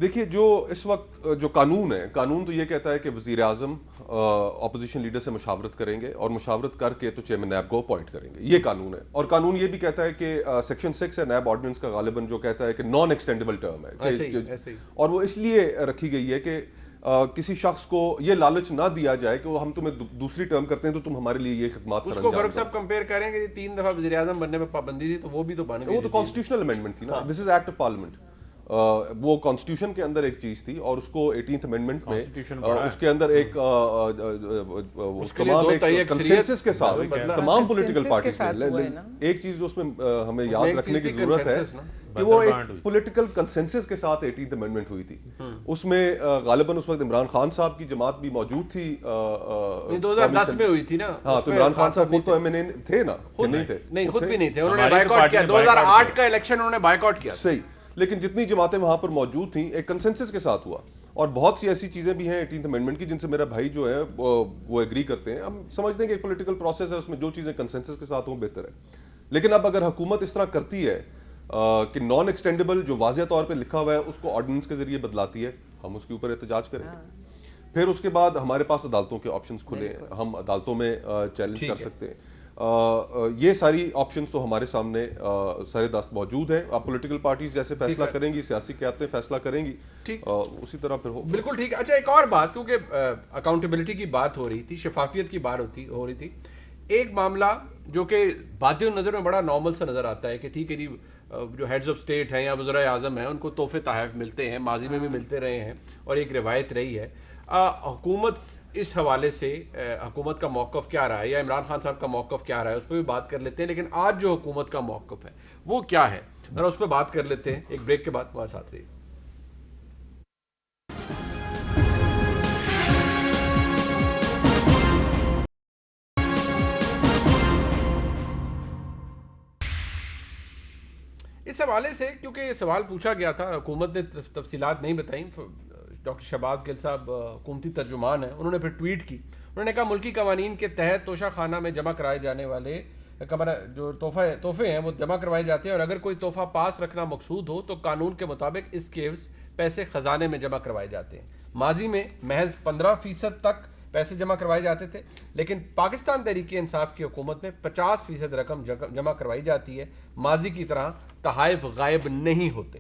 دیکھیے جو اس وقت جو قانون ہے, قانون تو یہ کہتا ہے کہ وزیر اعظم اپوزیشن لیڈر سے مشاورت کریں گے اور مشاورت کر کے تو چیئرمین نیب کو اپوائنٹ کریں گے, یہ قانون ہے. اور قانون یہ بھی کہتا ہے کہ سیکشن 6 ہے نیب آرڈیننس کا غالباً جو کہتا ہے کہ نان ایکسٹینڈیبل ٹرم ہے, اور وہ اس لیے رکھی گئی ہے کہ کسی شخص کو یہ لالچ نہ دیا جائے کہ وہ ہم تمہیں دوسری ٹرم کرتے ہیں تو تم ہمارے لیے یہ خدمات سر انجام دو. اس کو فاروق صاحب کمپیئر کریں کہ 3 دفعہ وزیر اعظم بننے پہ پابندی تھی, تو وہ بھی تو بنے گی. وہ تو کانسٹیٹیوشنل امینڈمنٹ تھی نا, this is act of parliament. وہ کانسٹیٹیوشن کے اندر ایک چیز تھی اور اس کو 18th امینڈمنٹ میں اس کے اندر ایک تمام ایک کنسنسس کے ساتھ تمام پولیٹیکل پارٹیز نے ایک چیز جو اس میں ہمیں یاد رکھنے کی ضرورت ہے کہ وہ ایک پولیٹیکل کنسنسس کے ساتھ 18th امینڈمنٹ ہوئی تھی. اس میں غالباً اس وقت عمران خان صاحب کی جماعت بھی موجود تھی, 2010 میں ہوئی تھی نا. ہاں تو عمران خان صاحب خود تو ایم این اے تھے نا, نہیں تھے؟ نہیں, خود بھی نہیں تھے, انہوں نے بائیکاٹ کیا 2008 کا الیکشن, انہوں نے بائیکاٹ کیا. صحیح, لیکن جتنی جماعتیں وہاں پر موجود تھیں ایک کنسنسس کے ساتھ ہوا. اور بہت سی ایسی چیزیں بھی ہیں 18th امینڈمنٹ کی جن سے میرا بھائی جو ہے وہ ایگری کرتے ہیں. ہم سمجھتے ہیں کہ ایک پولیٹیکل پروسیس ہے, اس میں جو چیزیں کنسنسس کے ساتھ ہوں بہتر ہے. لیکن اب اگر حکومت اس طرح کرتی ہے کہ نان ایکسٹینڈیبل جو واضح طور پہ لکھا ہوا ہے اس کو آرڈیننس کے ذریعے بدلاتی ہے, ہم اس کے اوپر احتجاج کریں گے. پھر اس کے بعد ہمارے پاس عدالتوں کے آپشنز کھلے ہیں, ہم عدالتوں میں چیلنج کر سکتے ہیں. یہ ساری آپشنز تو ہمارے سامنے سر دست موجود ہیں. اب پولیٹیکل پارٹیز جیسے فیصلہ کریں گی, سیاسی قیادتیں فیصلہ کریں گی, اسی طرح پھر ہو. بالکل ٹھیک. اچھا ایک اور بات, کیونکہ اکاؤنٹیبلٹی کی بات ہو رہی تھی, شفافیت کی بات ہو رہی تھی, ایک معاملہ جو کہ بادی نظر میں بڑا نارمل سا نظر آتا ہے کہ ٹھیک ہے جی جو ہیڈز آف اسٹیٹ ہیں یا وزرائے اعظم ہیں ان کو تحفے تحائف ملتے ہیں, ماضی میں بھی ملتے رہے ہیں اور ایک روایت رہی ہے. حکومت اس حوالے سے حکومت کا موقف کیا رہا ہے یا عمران خان صاحب کا موقف کیا رہا ہے اس پہ بھی بات کر لیتے ہیں. لیکن آج جو حکومت کا موقف ہے وہ کیا ہے, ذرا اس پہ بات کر لیتے ہیں. ایک بریک کے بعد ہمارے ساتھ رہیے. اس حوالے سے کیونکہ یہ سوال پوچھا گیا تھا, حکومت نے تفصیلات نہیں بتائیں. ڈاکٹر شہباز گل صاحب حکومتی ترجمان ہیں, انہوں نے پھر ٹویٹ کی, انہوں نے کہا ملکی قوانین کے تحت توشہ خانہ میں جمع کرائے جانے والے جو تحفے ہیں وہ جمع کروائے جاتے ہیں, اور اگر کوئی تحفہ پاس رکھنا مقصود ہو تو قانون کے مطابق اس کے پیسے خزانے میں جمع کروائے جاتے ہیں. ماضی میں محض 15% تک پیسے جمع کروائے جاتے تھے, لیکن پاکستان تحریک انصاف کی حکومت میں 50% رقم جمع کروائی جاتی ہے. ماضی کی طرح تحائف غائب نہیں ہوتے.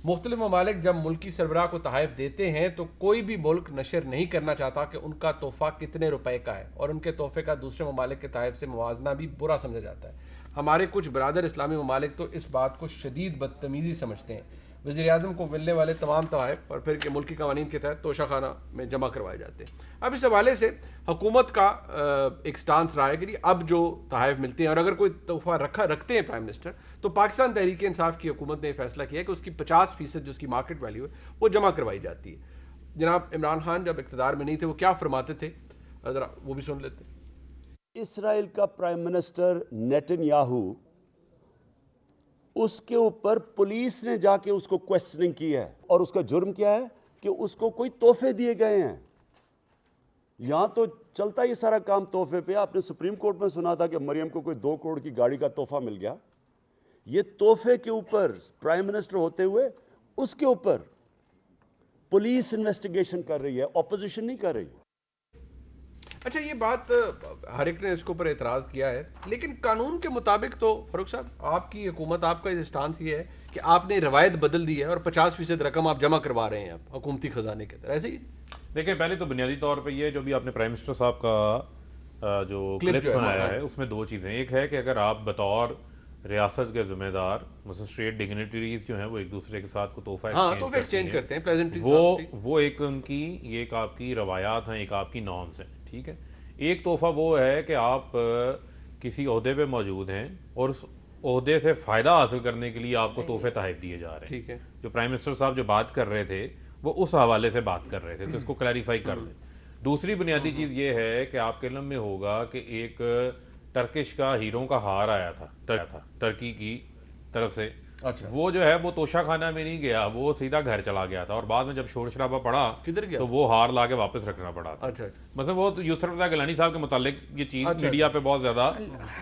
مختلف ممالک جب ملکی سربراہ کو تحائف دیتے ہیں تو کوئی بھی ملک نشر نہیں کرنا چاہتا کہ ان کا تحفہ کتنے روپے کا ہے, اور ان کے تحفے کا دوسرے ممالک کے تحائف سے موازنہ بھی برا سمجھا جاتا ہے. ہمارے کچھ برادر اسلامی ممالک تو اس بات کو شدید بدتمیزی سمجھتے ہیں. وزیر اعظم کو ملنے والے تمام تحائف اور پھر کے ملکی قوانین کے تحت توشہ خانہ میں جمع کروائے جاتے ہیں. اب اس حوالے سے حکومت کا ایک سٹانس رہا ہے کہ اب جو تحائف ملتے ہیں اور اگر کوئی تحفہ رکھتے ہیں پرائم منسٹر, تو پاکستان تحریک انصاف کی حکومت نے یہ فیصلہ کیا ہے کہ اس کی 50% جو اس کی مارکیٹ ویلیو ہے وہ جمع کروائی جاتی ہے. جناب عمران خان جب اقتدار میں نہیں تھے وہ کیا فرماتے تھے, ذرا وہ بھی سن لیتے ہیں. اسرائیل کا پرائم منسٹر نیتن یاہو, اس کے اوپر پولیس نے جا کے اس کو کویسچننگ کی ہے, اور اس کا جرم کیا ہے کہ اس کو کوئی تحفے دیے گئے ہیں. یہاں تو چلتا یہ سارا کام تحفے پہ. آپ نے سپریم کورٹ میں سنا تھا کہ مریم کو کوئی 2 کروڑ کی گاڑی کا تحفہ مل گیا. یہ تحفے کے اوپر پرائم منسٹر ہوتے ہوئے اس کے اوپر پولیس انویسٹیگیشن کر رہی ہے, اپوزیشن نہیں کر رہی. اچھا یہ بات ہر ایک نے اس کے اوپر اعتراض کیا ہے, لیکن قانون کے مطابق تو فاروق صاحب آپ کی حکومت, آپ کا اسٹانس یہ ہے کہ آپ نے روایت بدل دی ہے اور 50% رقم آپ جمع کروا رہے ہیں اب حکومتی خزانے کے تحت, ایسے ہی؟ دیکھیں پہلے تو بنیادی طور پہ یہ جو بھی آپ نے پرائم منسٹر صاحب کا جو کلپ سنایا ہے اس میں 2 چیزیں. ایک ہے کہ اگر آپ بطور ریاست کے ذمہ دار مثلا اسٹیٹ ڈگنیٹریز جو ہیں وہ ایک دوسرے کے ساتھ کو تحفہ ایکسچینج کرتے ہیں, وہ ایک ان کی یہ ایک آپ کی روایات ہیں, ایک آپ کی نارمس ہیں, ٹھیک ہے. ایک تحفہ وہ ہے کہ آپ کسی عہدے پہ موجود ہیں اور اس عہدے سے فائدہ حاصل کرنے کے لیے آپ کو تحفے تحائف دیے جا رہے ہیں, ٹھیک ہے. جو پرائم منسٹر صاحب جو بات کر رہے تھے وہ اس حوالے سے بات کر رہے تھے, تو اس کو کلیریفائی کر لیں. دوسری بنیادی چیز یہ ہے کہ آپ کے علم میں ہوگا کہ ایک ٹرکش کا ہیروں کا ہار آیا تھا ٹرکی کی طرف سے. وہ جو ہے وہ توشہ خانہ میں نہیں گیا, وہ سیدھا گھر چلا گیا تھا, اور بعد میں جب شور شرابہ پڑا تو وہ ہار لا کے واپس رکھنا پڑا تھا. مطلب وہ یسر رضا گیلانی صاحب کے متعلق یہ چیز میڈیا پہ بہت زیادہ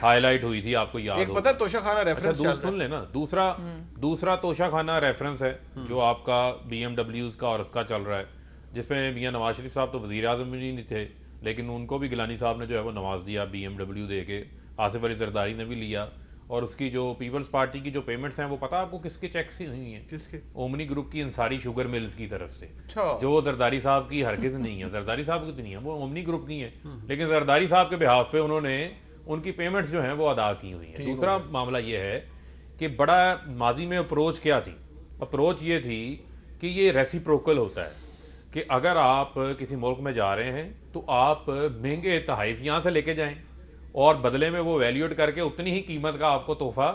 ہائی لائٹ ہوئی تھی, آپ کو یاد ہو. پتہ توشہ خانہ ریفرنس سن لیں نا. دوسرا توشہ خانہ ریفرنس ہے جو آپ کا BMW کا اور اس کا چل رہا ہے, جس میں میاں نواز شریف صاحب تو وزیر اعظم بھی نہیں تھے, لیکن ان کو بھی گیلانی صاحب نے جو ہے وہ نواز دیا BMW دے کے. آصف علی زرداری نے بھی لیا, اور اس کی جو پیپلز پارٹی کی جو پیمنٹس ہیں وہ پتہ آپ کو کس کے چیک سے ہوئی ہیں؟ کس کے؟ اومنی گروپ کی انصاری شوگر ملز کی طرف سے, جو زرداری صاحب کی ہرگز نہیں ہے. زرداری صاحب کی نہیں ہے, وہ اومنی گروپ کی ہیں, لیکن زرداری صاحب کے بہاف پہ انہوں نے ان کی پیمنٹس جو ہیں وہ ادا کی ہوئی ہیں. دوسرا معاملہ یہ ہے کہ بڑا ماضی میں اپروچ کیا تھی اپروچ یہ تھی کہ یہ ریسیپروکل ہوتا ہے کہ اگر آپ کسی ملک میں جا رہے ہیں تو آپ مہنگے تحائف یہاں سے لے کے جائیں اور بدلے میں وہ ویلیوٹ کر کے اتنی ہی قیمت کا آپ کو تحفہ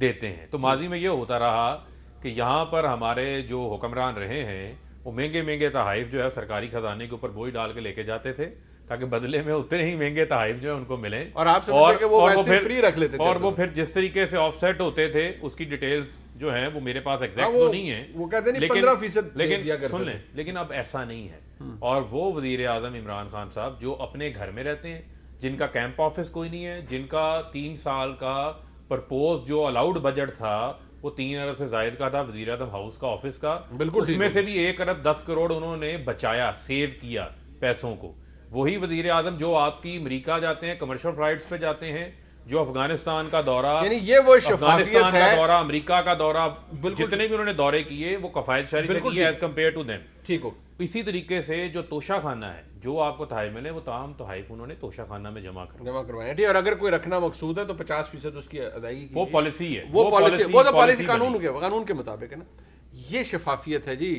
دیتے ہیں. تو ماضی میں یہ ہوتا رہا کہ یہاں پر ہمارے جو حکمران رہے ہیں وہ مہنگے تحائف جو ہے سرکاری خزانے کے اوپر بوجھ ڈال کے لے کے جاتے تھے تاکہ بدلے میں اتنے ہی مہنگے تحائف جو ہے ان کو ملیں, اور آپ سمجھتے کہ وہ ویسے فری رکھ لیتے تھے, اور وہ پھر جس طریقے سے آف سیٹ ہوتے تھے اس کی ڈیٹیلز جو ہیں وہ میرے پاس ایگزیکٹ تو نہیں ہے, وہ کہتے ہیں 15% لیکن سن لیں, لیکن اب ایسا نہیں ہے. اور وہ وزیر اعظم عمران خان صاحب جو اپنے گھر میں رہتے ہیں, جن کا کیمپ آفس کوئی نہیں ہے, جن کا 3 سال کا پرپوز جو الاؤڈ بجٹ تھا وہ 3 ارب سے زائد کا تھا وزیر اعظم ہاؤس کا آفس کا, بالکل اس میں سے بھی 1 ارب 10 کروڑ انہوں نے بچایا, سیو کیا پیسوں کو. وہی وزیر اعظم جو آپ کی امریکہ جاتے ہیں, کمرشل فلائٹس پہ جاتے ہیں, جو افغانستان کا دورہ, یعنی یہ وہ افغانستان کا دورہ, امریکہ کا دورہ, جتنے بھی انہوں نے دورے کیے وہ کفایت شہری سے کیے ایز کمپیئر ٹو دیم. ٹھیک ہو. اسی طریقے سے جو توشہ خانہ ہے, جو آپ کو تحائف ملے وہ تمام تحائف انہوں نے توشہ خانہ میں جمع کروائے. ٹھیک, اور اگر کوئی رکھنا مقصود ہے تو 50% اس کی ادائیگی وہ پالیسی ہے, وہ تو پالیسی قانون کے مطابق ہے نا. یہ شفافیت ہے جی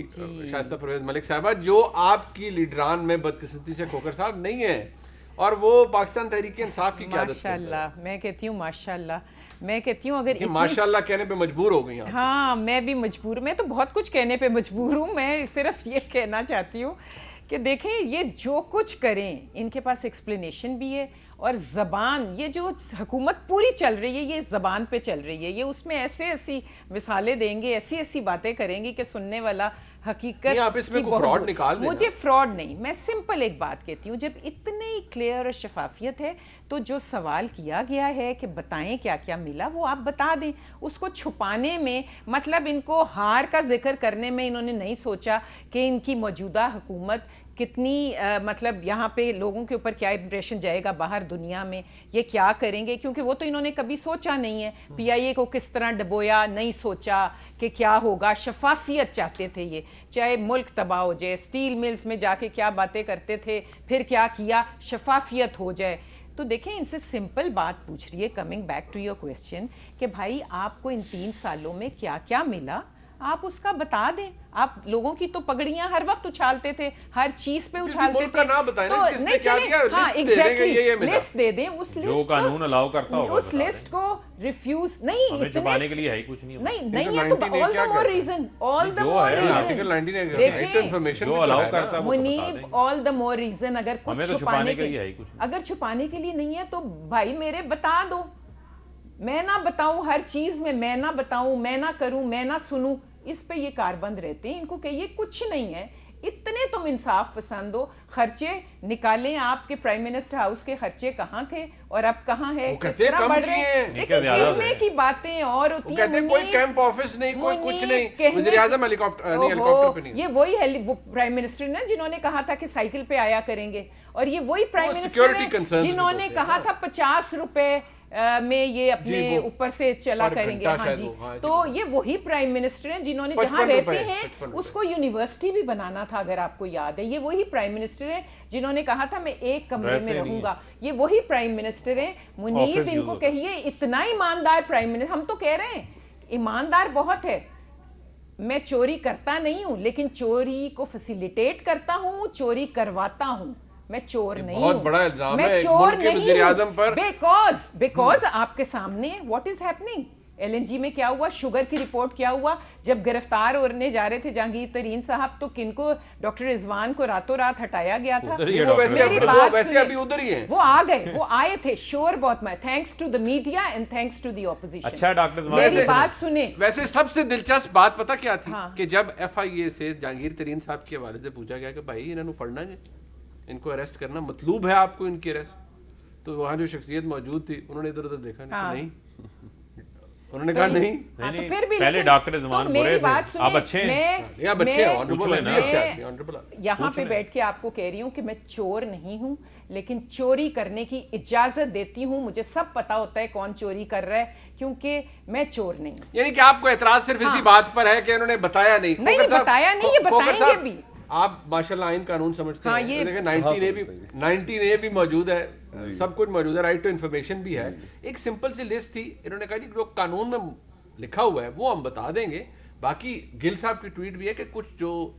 شائستہ پرویز ملک صاحبہ, جو آپ کی لیڈران میں بدقسمتی سے کھوکھر صاحب نہیں ہے, اور وہ پاکستان تحریک انصاف کی قیادت کرتا ہے. ماشاءاللہ, میں کہتی ہوں ماشاءاللہ, میں کہتی ہوں اگر ماشاءاللہ کہنے پہ مجبور ہو گئی. ہاں میں بھی مجبور, میں تو بہت کچھ کہنے پہ مجبور ہوں. میں صرف یہ کہنا چاہتی ہوں کہ دیکھیں یہ جو کچھ کریں ان کے پاس ایکسپلینیشن بھی ہے, اور زبان, یہ جو حکومت پوری چل رہی ہے یہ زبان پہ چل رہی ہے. یہ اس میں ایسی مثالیں دیں گے, ایسی باتیں کریں گے کہ سننے والا حقیقت آپ اس میں کوئی فراڈ نکال دیں. مجھے فراڈ نہیں, میں سمپل ایک بات کہتی ہوں, جب اتنی کلیئر اور شفافیت ہے تو جو سوال کیا گیا ہے کہ بتائیں کیا کیا ملا وہ آپ بتا دیں. اس کو چھپانے میں, مطلب ان کو ہار کا ذکر کرنے میں انہوں نے نہیں سوچا کہ ان کی موجودہ حکومت کتنی مطلب یہاں پہ لوگوں کے اوپر کیا امپریشن جائے گا باہر دنیا میں, یہ کیا کریں گے, کیونکہ وہ تو انہوں نے کبھی سوچا نہیں ہے. پی آئی اے کو کس طرح ڈبویا, نہیں سوچا کہ کیا ہوگا. شفافیت چاہتے تھے یہ, چاہے ملک تباہ ہو جائے, اسٹیل ملز میں جا کے کیا باتیں کرتے تھے, پھر کیا کیا, شفافیت ہو جائے. تو دیکھیں ان سے سمپل بات پوچھ رہی ہے, coming back to your question, کہ بھائی آپ کو ان 3 سالوں میں کیا کیا ملا, آپ اس کا بتا دیں. آپ لوگوں کی تو پگڑیاں ہر وقت اچھالتے تھے, ہر چیز پہ اچھالتے تھے, تو نہیں چلیں, ہاں ایگزیکٹلی لسٹ دے دیں, اس لسٹ جو قانون الاؤ کرتا ہوگا اس لسٹ کو ریفیوز نہیں, ہمیں چھپانے کے لیے ہے ہی کچھ نہیں ہے. تو آل دا مور ریزن, آل دا مور ریزن, دیکھیں جو الاؤ کرتا ہے منیب, آل دا مور ریزن. اگر کچھ چھپانے کے لیے, اگر چھپانے کے لیے نہیں ہے تو بھائی میرے بتا دو. میں نہ بتاؤں ہر چیز میں نہ بتاؤں, میں نہ کروں, میں نہ سنوں, اس پہ یہ کاربند رہتے ہیں. ان کو کہیے کچھ نہیں ہے, اتنے تم انصاف پسند ہو, خرچے نکالیں. آپ کے پرائم منسٹر ہاؤس کے خرچے کہاں تھے اور اب کہاں ہے, کس طرح بڑھ رہے ہیں. دیکھیں کہنے کی باتیں اور ہوتی ہیں, کوئی کیمپ آفس نہیں, کوئی کچھ نہیں, وزیر اعظم ہیلی کاپٹر پہ نہیں. یہ وہی وہ پرائم منسٹر نا جنہوں نے کہا تھا کہ سائیکل پہ آیا کریں گے, اور یہ وہی پرائم منسٹر ہیں جنہوں نے کہا تھا 50 روپے میں یہ اپنے اوپر سے چلا کریں گے. ہاں جی, تو یہ وہی پرائم منسٹر ہیں جنہوں نے جہاں رہتے ہیں اس کو یونیورسٹی بھی بنانا تھا, اگر آپ کو یاد ہے. یہ وہی پرائم منسٹر ہیں جنہوں نے کہا تھا میں ایک کمرے میں رہوں گا. یہ وہی پرائم منسٹر ہیں. منیب ان کو کہیے اتنا ایماندار پرائم منسٹر, ہم تو کہہ رہے ہیں ایماندار بہت ہے, میں چوری کرتا نہیں ہوں لیکن چوری کو فیسیلیٹیٹ کرتا ہوں, چوری کرواتا ہوں. میں چور نہیں ہوں, بہت بڑا الزام ہے میں چور ملک کے وزیر اعظم پر, بیکاز آپ کے سامنے what is happening. L N G میں کیا ہوا, شوگر کی رپورٹ کیا ہوا, جب گرفتار ہونے جا رہے تھے جہانگیر ترین صاحب تو کن کو, ڈاکٹر رضوان کو راتوں رات ہٹایا گیا تھا. میری بات ویسے ابھی ادھر ہی ہیں, وہ آ گئے, وہ آئے تھے, شور بہت میں, thanks to the media and thanks to the opposition. اچھا ڈاکٹر میری بات سنیں. ویسے سب سے دلچسپ بات پتہ کیا تھی کہ جب ایف آئی اے سے جہانگیر ترین صاحب کے حوالے سے پوچھا گیا کہ بھائی انہوں نے پڑھنا ہے, ان کو اریسٹ کرنا مطلوب ہے آپ کو ان کی اریسٹ, تو وہاں جو شخصیت موجود تھی انہوں نے ادھر ادھر دیکھا نہیں, انہوں نے کہا نہیں. پہلے ڈاکٹر رضوان برے تھے, اب اچھے ہیں, یہاں پہ بیٹھ کے آپ کو کہہ رہی ہوں کہ میں چور نہیں ہوں, لیکن چوری کرنے کی اجازت دیتی ہوں. مجھے سب پتا ہوتا ہے کون چوری کر رہا ہے, کیونکہ میں چور نہیں ہوں. یعنی کہ آپ کو اعتراض صرف اسی بات پر ہے کہ انہوں نے بتایا نہیں. نہیں بتایا نہیں, یہ بتائیں گے بھی. آپ ماشاءاللہ آئین قانون سمجھتے ہیں, دیکھیں 19A بھی موجود ہے, سب کچھ موجود ہے, رائٹ ٹو انفارمیشن بھی ہے. ایک سمپل سی لسٹ تھی, انہوں نے کہا جی جو قانون میں لکھا ہوا ہے وہ ہم بتا دیں گے, باقی گل صاحب کی ٹویٹ بھی ہے کہ کچھ جو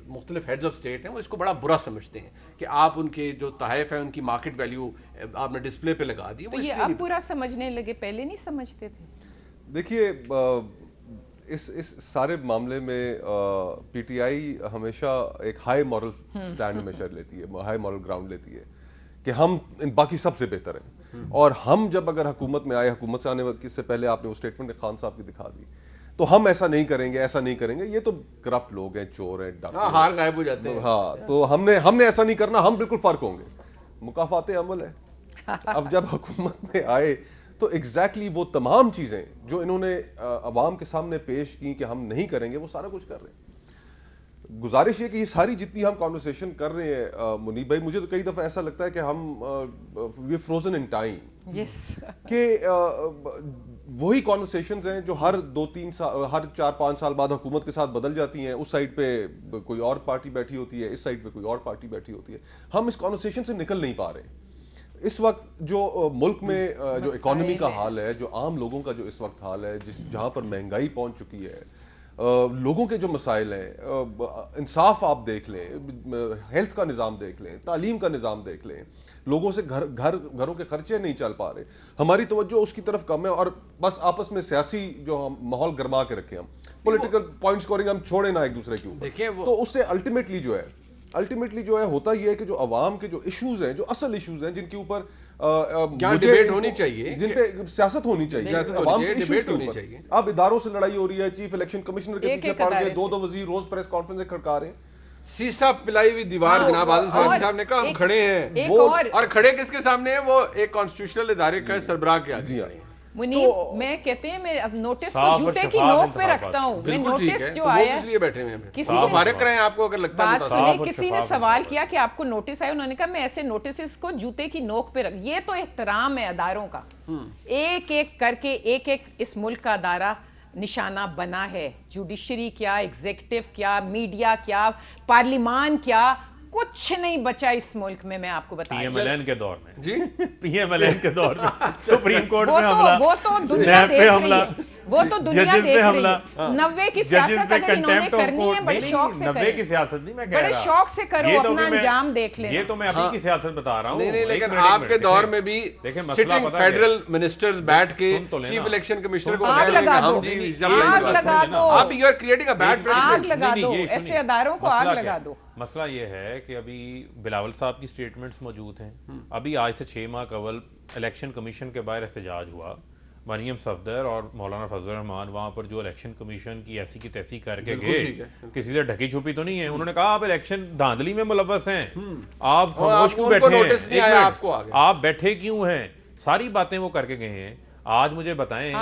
مختلف ہیڈز آف اسٹیٹ ہیں وہ اس کو بڑا برا سمجھتے ہیں کہ آپ ان کے جو تحائف ہیں ان کی مارکیٹ ویلیو آپ نے ڈسپلے پہ لگا دی. تو یہ اب برا سمجھنے لگے, پہلے نہیں سمجھتے تھے؟ دیکھیے اس سارے معاملے میں پی ٹی آئی ہمیشہ ایک ہائی مورل سٹینڈ ہمیشہ لیتی ہے, ہائی مورل گراؤنڈ لیتی ہے کہ ہم ان باقی سب سے بہتر ہیں, اور ہم جب اگر حکومت میں آئے, حکومت سے آنے سے پہلے آپ نے وہ اسٹیٹمنٹ خان صاحب کی دکھا دی, تو ہم ایسا نہیں کریں گے, ایسا نہیں کریں گے, یہ تو کرپٹ لوگ ہیں, چور ہیں, ڈاکو ہیں, ہار غائب ہو جاتے ہیں. ہاں, تو ہم نے ایسا نہیں کرنا, ہم بالکل فرق ہوں گے. مکافات عمل ہے. اب جب حکومت میں آئے تو ایگزیکٹلی وہ تمام چیزیں جو انہوں نے عوام کے سامنے پیش کی کہ ہم نہیں کریں گے, وہ سارا کچھ کر رہے ہیں. گزارش یہ کہ یہ ساری جتنی ہم کانورسیشن کر رہے ہیں منیب بھائی, مجھے تو کئی دفعہ ایسا لگتا ہے کہ ہم وی فروزن ان ٹائم, کہ وہی کانورسیشنز ہیں جو ہر 2-3 سال, ہر 4-5 سال بعد حکومت کے ساتھ بدل جاتی ہیں. اس سائڈ پہ کوئی اور پارٹی بیٹھی ہوتی ہے, اس سائڈ پہ کوئی اور پارٹی بیٹھی ہوتی ہے. ہم اس کانورسیشن سے نکل نہیں پا رہے. اس وقت جو ملک میں جو اکانومی کا حال ہے, جو عام لوگوں کا جو اس وقت حال ہے, جہاں پر مہنگائی پہنچ چکی ہے, لوگوں کے جو مسائل ہیں, انصاف آپ دیکھ لیں, ہیلتھ کا نظام دیکھ لیں, تعلیم کا نظام دیکھ لیں, لوگوں سے گھروں کے خرچے نہیں چل پا رہے, ہماری توجہ اس کی طرف کم ہے, اور بس آپس میں سیاسی جو ہم ماحول گرما کے رکھیں, ہم پولیٹیکل پوائنٹ سکورنگ ہم چھوڑیں نا ایک دوسرے کے اوپر. تو اس سے الٹیمیٹلی جو ہے ہوتا یہ ہے کہ جو عوام کے جو ایشوز ہیں, جو اصل ایشوز ہیں, جن کے اوپر ڈیبیٹ ہونی چاہیے, جن پہ سیاست ہونی چاہیے, عوام کے ایشوز کے اوپر. اب اداروں سے لڑائی ہو رہی ہے, چیف الیکشن کمشنر کے پیچھے پڑ گئے, 2 وزیر روز پریس کانفرنس کھڑکا رہے ہیں. سیسا پلائی ہوئی دیوار جناب اعظم صاحب نے کہا ہم کھڑے ہیں, اور کھڑے کس کے سامنے ہیں؟ وہ ایک کانسٹیٹیوشنل ادارے کا سربراہ کے آگے. منیب, میں کہتے ہیں میں اب نوٹس کو جوتے کی نوک پہ رکھتا ہوں. میں نوٹس جو آیا ہے, بیٹھے ہوئے ہیں, کسی کو فارغ کریں آپ کو اگر لگتا ہے. بات سنیں, کسی نے سوال کیا کہ آپ کو نوٹس آئے, انہوں نے کہا میں ایسے نوٹسز کو جوتے کی نوک پہ رکھ. یہ تو احترام ہے اداروں کا, ایک ایک کر کے ایک ایک اس ملک کا ادارہ نشانہ بنا ہے. جوڈیشری کیا, ایگزیکٹو کیا, میڈیا کیا, پارلیمان کیا, کچھ نہیں بچا اس ملک میں آپ کو بتا. پی ایم ایل این کے دور میں, جی پی ایم ایل این کے دور میں سپریم کورٹ میں حملہ, وہ تو دنیا دیکھ رہی ہے, وہ تو دنیا دیکھ رہی ہے. 90 کی سیاست اگر انہوں نے کرنی ہے بڑے شوق سے کریں. 90 کی سیاست نہیں میں کہہ رہا, بڑے شوق سے کرو, اپنا انجام دیکھ لینا. یہ تو میں ابھی کی سیاست بتا رہا ہوں. نہیں لیکن آپ کے دور میں بھی سٹنگ فیڈرل منسٹرز بیٹھ کے چیف الیکشن کمشنر کو آگ لگا دو, آگ لگا دو, آپ you are creating a bad آگ لگا دو, ایسے اداروں کو آگ لگا دو. مسئلہ یہ ہے کہ ابھی بلاول صاحب کی سٹیٹمنٹس موجود ہیں. ابھی آج سے 6 ماہ قبل الیکشن کمیشن کے باہر احتجاج ہوا. مریم صفدر اور مولانا فضل الرحمان وہاں پر جو الیکشن کمیشن کی ایسی کی تیسی کر کے گئے, کسی سے ڈھکی چھپی تو نہیں ہے. انہوں نے کہا آپ الیکشن دھاندلی میں ملوث ہیں, آپ خاموش کیوں بیٹھے ہیں, آپ بیٹھے کیوں ہیں, ساری باتیں وہ کر کے گئے ہیں. آج مجھے بتائیں,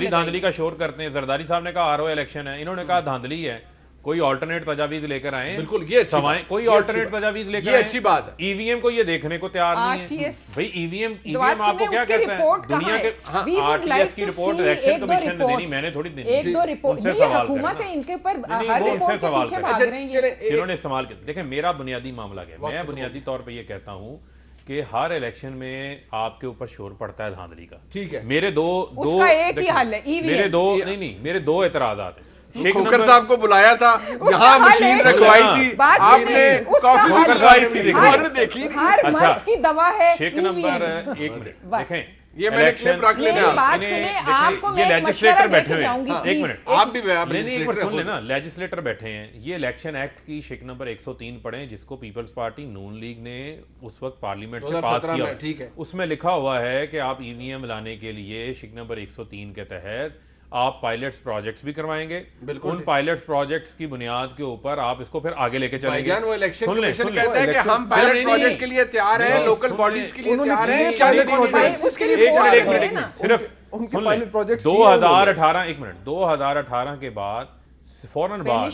دھاندلی کا شور کرتے ہیں. زرداری صاحب نے کہا آر او الیکشن ہے, انہوں نے کہا دھاندلی ہے. کوئی آلٹرنیٹ تجاویز لے کر آئیں, بالکل یہ کوئی آلٹرنیٹ تجاویز لے کر آئیں. اچھی بات ہے. ای وی ایم کو یہ دیکھنے کو تیار نہیں ہے بھائی. ای وی ایم آپ کو کیا کہتا ہے دنیا کے آر ٹی ایس کی رپورٹ الیکشن کمیشن نے دینی, میں نے تھوڑی دینی. ایک دو رپورٹ نہیں, حکومت ہے ان کے پر ہر رپورٹ کے پیچھے بھاگ رہے ہیں جنہوں نے استعمال کیا. دیکھیں میرا بنیادی معاملہ کیا, میں بنیادی طور پہ یہ کہتا ہوں کہ ہر الیکشن میں آپ کے اوپر شور پڑتا ہے دھاندلی کا. ٹھیک ہے, میرے دو اعتراضات ہیں. کھوکر صاحب کو بلایا تھا, یہاں مشین رکھوائی تھی, آپ نے کافی رکھوائی تھی, دیکھی ہر مرض کی دوا ہے. شیک نمبر 1 منٹ دیکھیں, یہ میں نے کلپ رکھ لینا. یہ لیجسلیٹر بیٹھے ہوئے ہیں, ایک منٹ آپ بھی سن لینا, لیجسلیٹر بیٹھے ہیں. یہ الیکشن ایکٹ کی شیک نمبر 103 پڑھیں, جس کو پیپلز پارٹی نون لیگ نے اس وقت پارلیمنٹ سے پاس کیا. ٹھیک ہے, اس میں لکھا ہوا ہے کہ آپ ای وی ایم لانے کے لیے شیک نمبر 103 کے تحت آپ پائلٹس پروجیکٹس بھی کروائیں گے. ان پائلٹس پروجیکٹس کی بنیاد کے اوپر آپ اس کو پھر آگے لے کے چلیں گے. وہ الیکشن کمیشن کہتا ہے کہ ہم پائلٹ پروجیکٹ کے لیے تیار ہیں, لوکل باڈیز کے لیے تیار ہیں. صرف 2018 ایک منٹ 2018 کے بعد فوراً بعد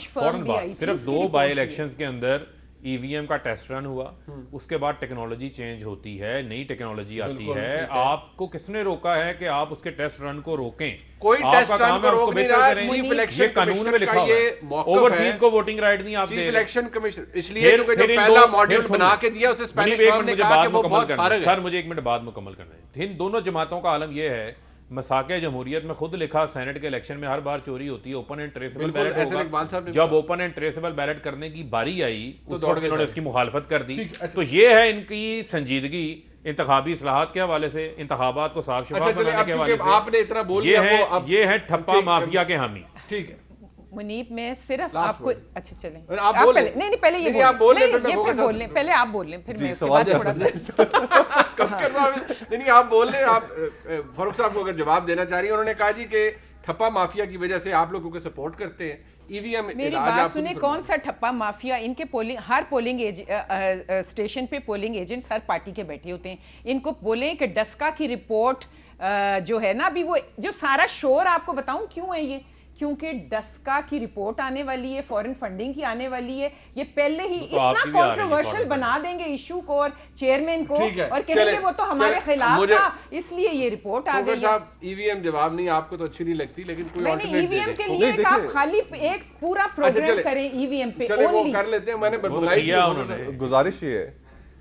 صرف 2 بائی الیکشنز کے اندر ای وی ایم کا ٹیسٹ رن ہوا. اس کے بعد ٹیکنالوجی چینج ہوتی ہے, نئی ٹیکنالوجی آتی ہے. آپ کو کس نے روکا ہے کہ آپ اس کے ٹیسٹ رن کو روکیں؟ کوئی ٹیسٹ رن کو روک نہیں رہا ہے. یہ قانون میں لکھا ہوا ہے. اوورسیز کو ووٹنگ رائٹ نہیں آپ دے. الیکشن کمیشن اس لیے کیونکہ جو پہلا ماڈیول بنا کے دیا اسے اسپینش فارم نے کہا کہ وہ بہت فارغ ہے. سر مجھے 1 منٹ بعد مکمل کرنا ہے. ان دونوں جماعتوں کا عالم یہ ہے مساق جمہوریت میں خود لکھا سینٹ کے الیکشن میں ہر بار چوری ہوتی ہے, اوپن اینڈ ٹریسیبل بیلٹ ہوگا. جب اوپن اینڈ ٹریسیبل بیلٹ کرنے کی باری آئی اس وقت انہوں نے اس کی مخالفت کر دی. تو یہ ہے ان کی سنجیدگی انتخابی اصلاحات کے حوالے سے, انتخابات کو صاف شفاف بنانے کے حوالے سے. یہ ہے ٹھپا مافیا کے حامی. ٹھیک ہے منیب, میں صرف آپ کو اچھا چلیں نہیں پہلے یہ بول لیں, پہلے آپ بول لیں پھر میں تھوڑا سا نہیں آپ بول لیں. آپ فاروق صاحب کو اگر جواب دینا چاہ رہی ہیں, انہوں نے کہا جی کہ ٹھپا مافیا کی وجہ سے آپ لوگوں کو سپورٹ کرتے ہیں ای وی ایم. میری بات سنیں, کون سا ٹھپا مافیا؟ ان کے ہر پولنگ اسٹیشن پہ پولنگ ایجنٹس ہر پارٹی کے بیٹھے ہوتے ہیں. ان کو بولیں کہ ڈسکا کی رپورٹ جو ہے نا, ابھی وہ جو سارا شور آپ کو بتاؤں کیوں ہے, یہ کیونکہ ڈسکا کی رپورٹ آنے والی ہے, فورن فنڈنگ کی آنے والی ہے. یہ پہلے ہی اتنا کنٹروورشل بنا دیں گے ایشو کو اور چیئرمین کو, اور کہیں گے وہ تو ہمارے خلاف تھا اس لیے یہ رپورٹ آ گئی ہے. ای وی ایم جواب نہیں, آپ کو تو اچھی نہیں لگتی, لیکن کوئی نہیں, ای وی ایم کے لیے آپ خالی ایک پورا پروگرام کریں ای وی ایم پہ. چلے وہ کر لیتے ہیں. میں نے گزارش یہ ہے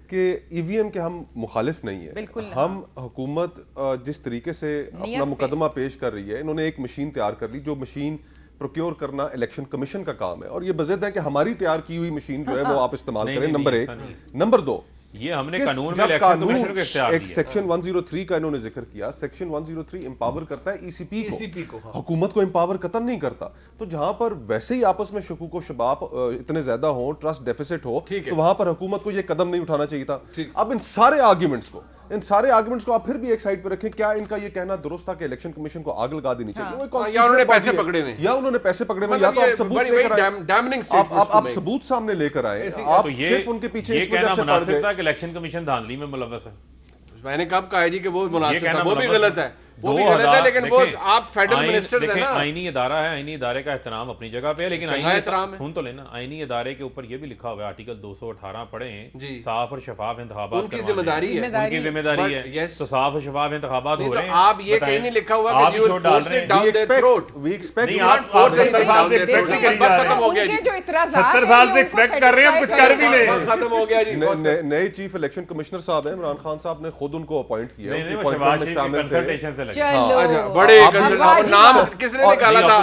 کہ ای وی ایم کے ہم مخالف نہیں ہیں. ہم حکومت جس طریقے سے اپنا مقدمہ پیش کر رہی ہے, انہوں نے ایک مشین تیار کر لی, جو مشین پروکیور کرنا الیکشن کمیشن کا کام ہے, اور یہ بضد ہے کہ ہماری تیار کی ہوئی مشین جو ہے وہ آپ استعمال کریں. نمبر 1. نمبر 2, یہ ہم نے قانون میں الیکشن کمیشن کو اختیار ایک سیکشن 103 کا انہوں نے ذکر کیا. سیکشن 103 امپاور کرتا ہے ای سی پی کو, حکومت کو امپاور قطعا نہیں کرتا. تو جہاں پر ویسے ہی آپس میں شکوک و شباب اتنے زیادہ ہوں, ٹرسٹ ڈیفیسٹ ہو, تو وہاں پر حکومت کو یہ قدم نہیں اٹھانا چاہیے تھا. اب ان سارے آرگیومنٹس کو آپ پھر بھی ایک سائڈ پہ رکھیں. کیا ان کا یہ کہنا درست تھا کہ الیکشن کمیشن کو آگ لگا دینی چاہیے, یا انہوں نے پیسے پکڑے ہوئے, یا تو آپ ثبوت لے کر آئیں, آپ ثبوت سامنے لے کر آئیں. آپ صرف ان کے پیچھے یہ کہنا مناسب تھا کہ الیکشن کمیشن دھاندلی میں ملوث ہے. میں نے کب کہا جی کہ وہ مناسب ہے, وہ بھی غلط ہے, وہ بھی غلط ہے, لیکن وہ آپ فیڈرل منسٹر ہیں نا. آئینی ادارہ ہے, آئینی ادارے کا احترام اپنی جگہ پہ ہے, لیکن سن تو لینا, آئینی ادارے کے اوپر یہ بھی لکھا ہوا ہے آرٹیکل 218 پڑھیں, صاف اور شفاف انتخابات ان کی ذمہ داری ہے, ان کی ذمہ داری ہے. تو صاف اور شفاف انتخابات ہو رہے ہیں. آپ یہ کہیں نہیں لکھا ہوا کہ you will force it down their throat. We expect you can't force it down their throat. ختم ہو گیا جی, 70 سال سے ایکسپیکٹ کر رہے ہیں, ہم کچھ کر بھی لیں. ختم ہو گیا جی. نئے چیف الیکشن کمشنر صاحب ہیں عمران خان صاحب نے خود ان کو اپوائنٹ کیا, بڑے نام کس نے نکالا تھا,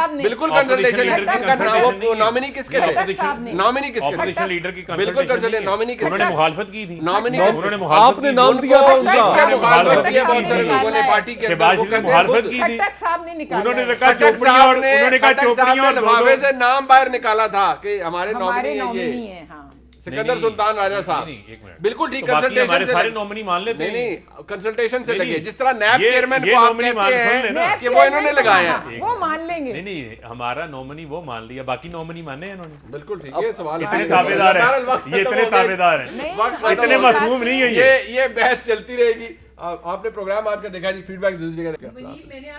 بالکل کنسلٹیشن نامنی کس کے تھے, نامنی کس کے تھے, لیڈر کی بالکل کنسلٹیشن نامنی کس انہوں نے مخالفت کی تھی, آپ نے نام دیا تھا ان کا, مخالفت کیا بہت سارے لوگوں نے پارٹی کے شہباز شریف نے مخالفت کی تھی, انہوں نے کہا چوپڑیاں, اور انہوں نے کہا چوپڑیاں اور لفافے سے نام باہر نکالا تھا کہ ہمارے نومنی ہیں. سکندر سلطان راجہ صاحب بالکل ٹھیک, کنسلٹیشن سے سارے نومنی مان لیتے ہیں. نہیں, کنسلٹیشن سے لگے, جس طرح نیب چیئرمین کو آپ کہتے ہیں کہ وہ انہوں نے لگایا ہے, وہ مان لیں گے. نہیں, ہمارا نومنی وہ مان لیا, باقی نومنی مانے ہیں انہوں نے. بالکل ٹھیک, یہ سوال اتنے تابعدار ہیں, یہ اتنے تابعدار ہیں, اتنے معصوم نہیں ہیں. یہ بحث چلتی رہے گی. آپ نے پروگرام آج کا دیکھا جی, فیڈ بیک ضرور دیجیے گا.